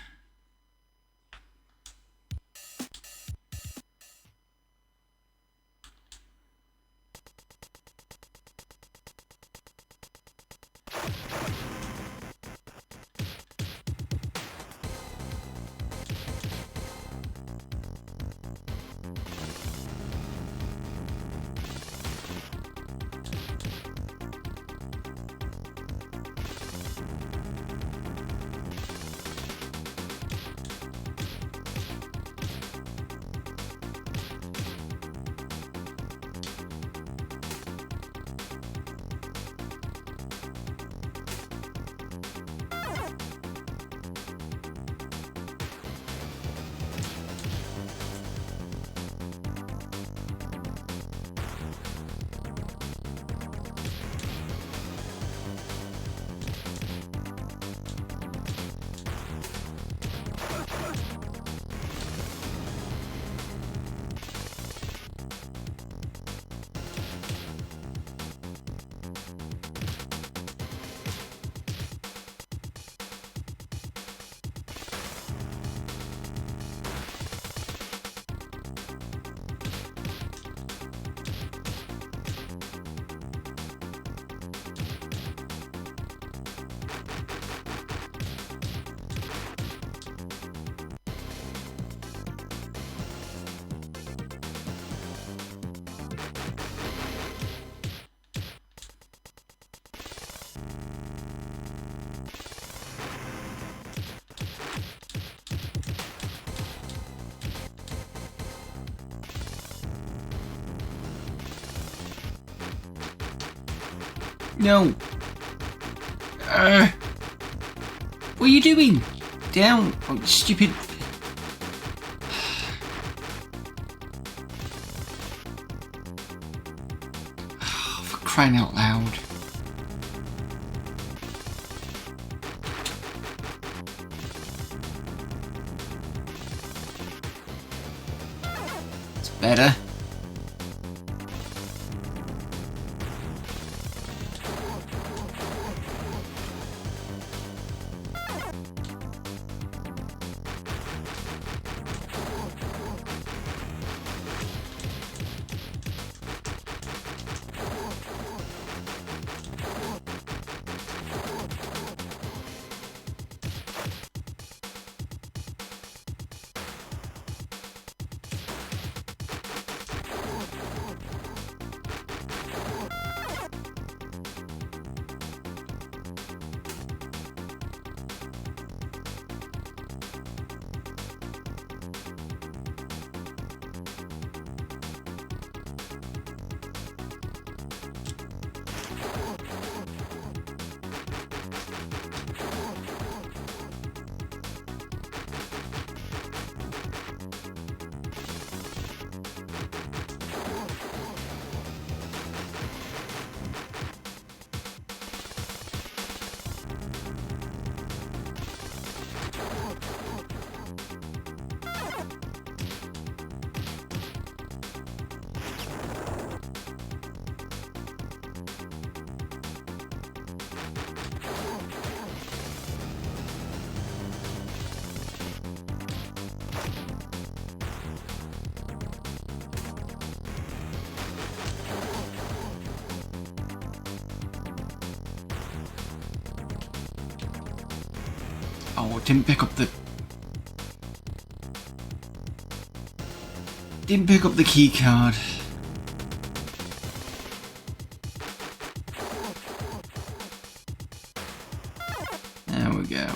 No. What are you doing? Down. Oh, stupid. Oh, for crying out loud. It's better. Oh, didn't pick up the key card. There we go.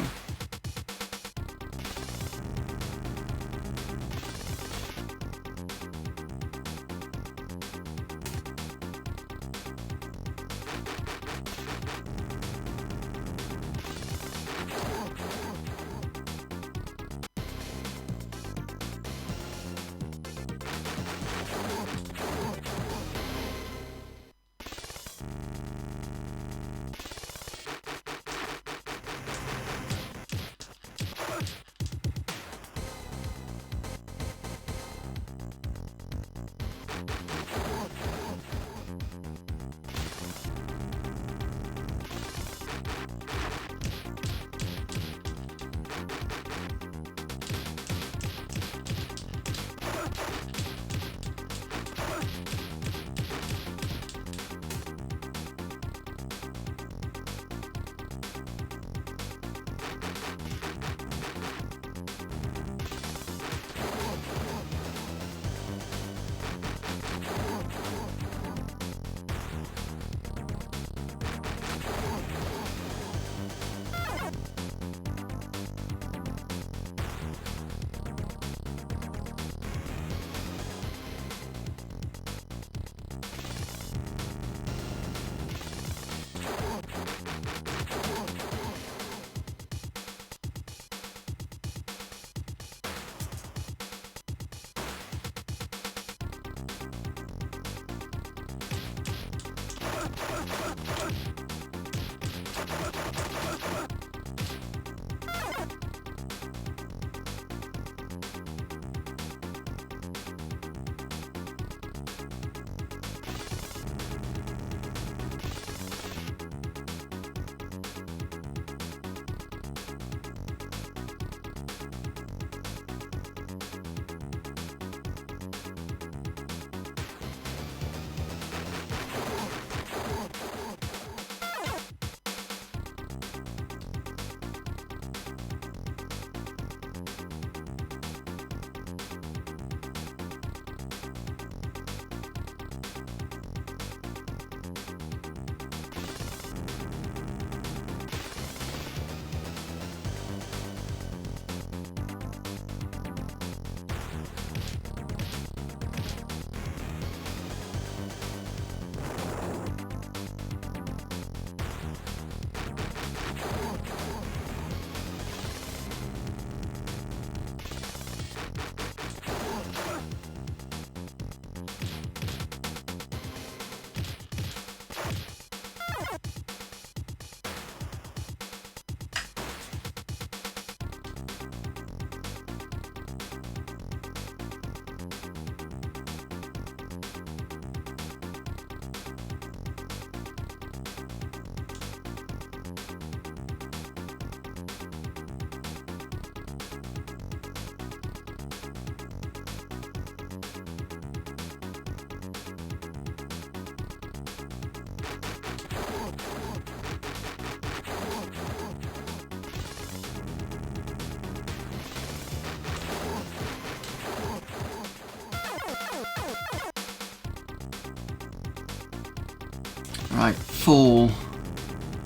Right, 4.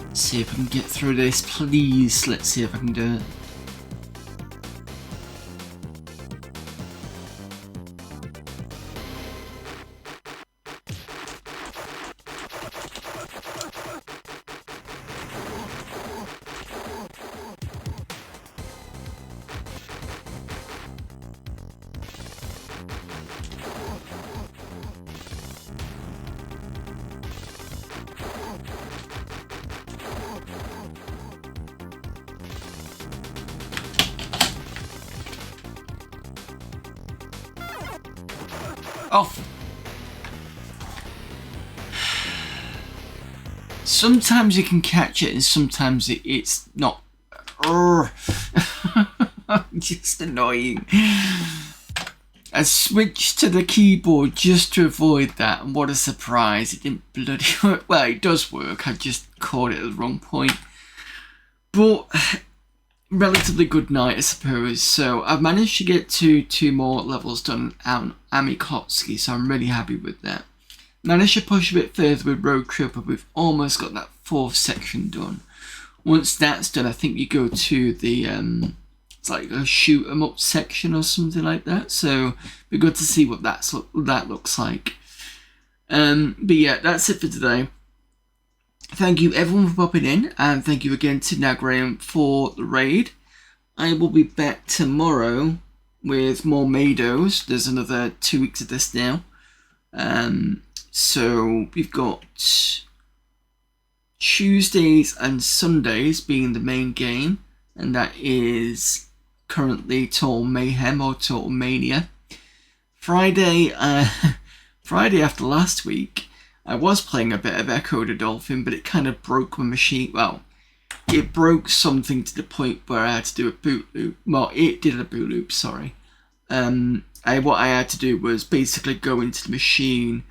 Let's see if I can get through this, please. Let's see if I can do it. Off. Sometimes you can catch it and sometimes it's not. Just annoying. I switched to the keyboard just to avoid that, and what a surprise, it didn't bloody work. Well, it does work, I just caught it at the wrong point. But relatively good night, I suppose. So I've managed to get two more levels done on AmiKlotski, so I'm really happy with that. Managed to push a bit further with Road Trip, but we've almost got that 4th section done. Once that's done, I think you go to the it's like a shoot 'em up section or something like that. So it'd be good to see what that looks like. But yeah, that's it for today. Thank you everyone for popping in, and thank you again to Nagraham for the raid. I will be back tomorrow with more Mados. There's another 2 weeks of this now. So we've got Tuesdays and Sundays being the main game, and that is currently Total Mayhem or Total Mania. Friday after last week, I was playing a bit of Echo the Dolphin, but it kind of broke my machine. Well, it broke something to the point where I had to do a boot loop. Well, it did a boot loop, sorry. What I had to do was basically go into the machine,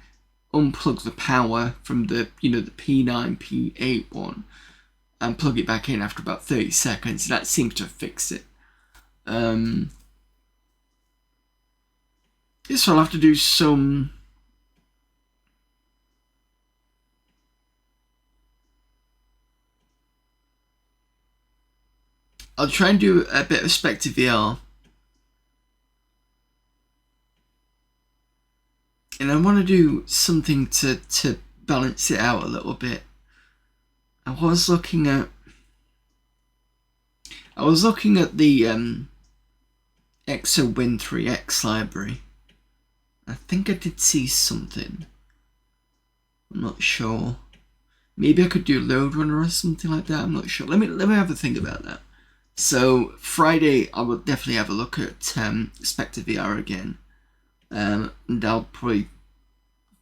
unplug the power from the the P9, P8 one, and plug it back in after about 30 seconds. That seems to have fixed it. Yes, I'll have to do some. I'll try and do a bit of Spectre VR. And I want to do something to balance it out a little bit. I was looking at the Exo Win 3X library. I think I did see something. I'm not sure. Maybe I could do Load Runner or something like that. I'm not sure. Let me have a think about that. So Friday, I will definitely have a look at Spectre VR again, and I'll probably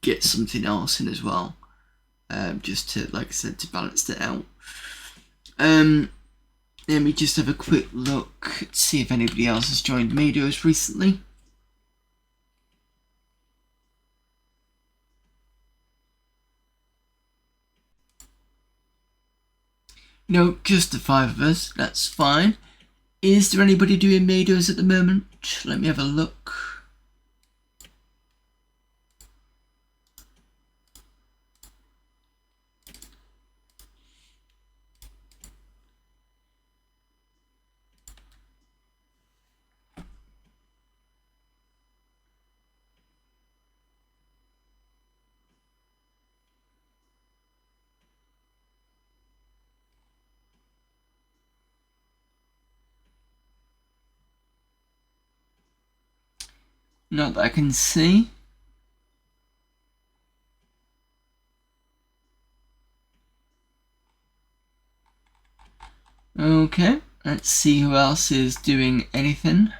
get something else in as well, just to, like I said, to balance it out. Let me just have a quick look, see if anybody else has joined Mados recently. No, just the 5 of us, that's fine. Is there anybody doing Mados at the moment? Let me have a look. Not that I can see. Okay, let's see who else is doing anything.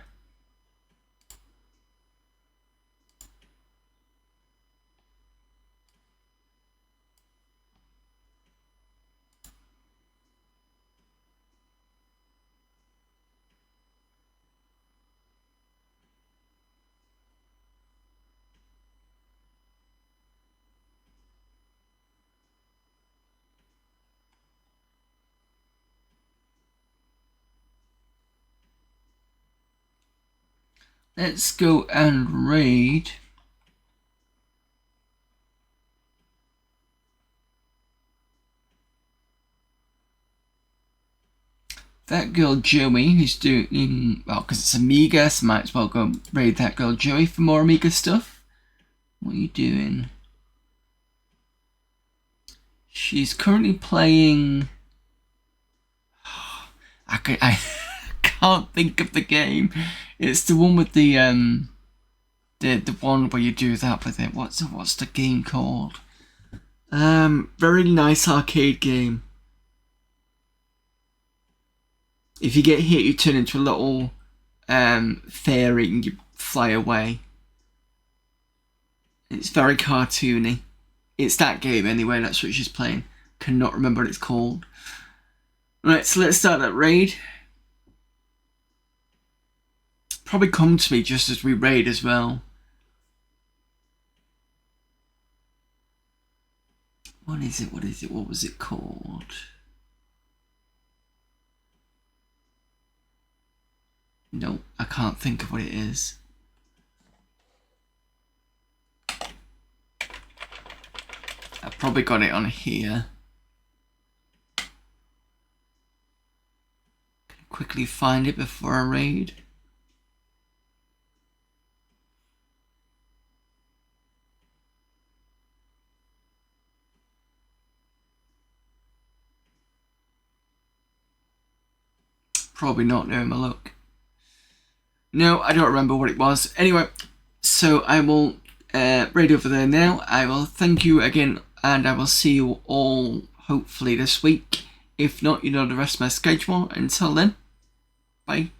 Let's go and raid. That girl Joey, who's doing, well, because it's Amiga, so might as well go and raid that girl Joey for more Amiga stuff. What are you doing? She's currently playing. I can't think of the game. It's the one with the one where you do that with it. What's the game called? Very nice arcade game. If you get hit, you turn into a little fairy and you fly away. It's very cartoony. It's that game anyway, that's what she's playing. Cannot remember what it's called. Right, so let's start that raid. Probably come to me just as we raid as well. What is it? What is it? What was it called? No, I can't think of what it is. I probably got it on here. Quickly find it before I raid. Probably not knowing my luck. No, I don't remember what it was. Anyway, so I will raid over there now. I will thank you again, and I will see you all hopefully this week. If not, you know the rest of my schedule. Until then, bye.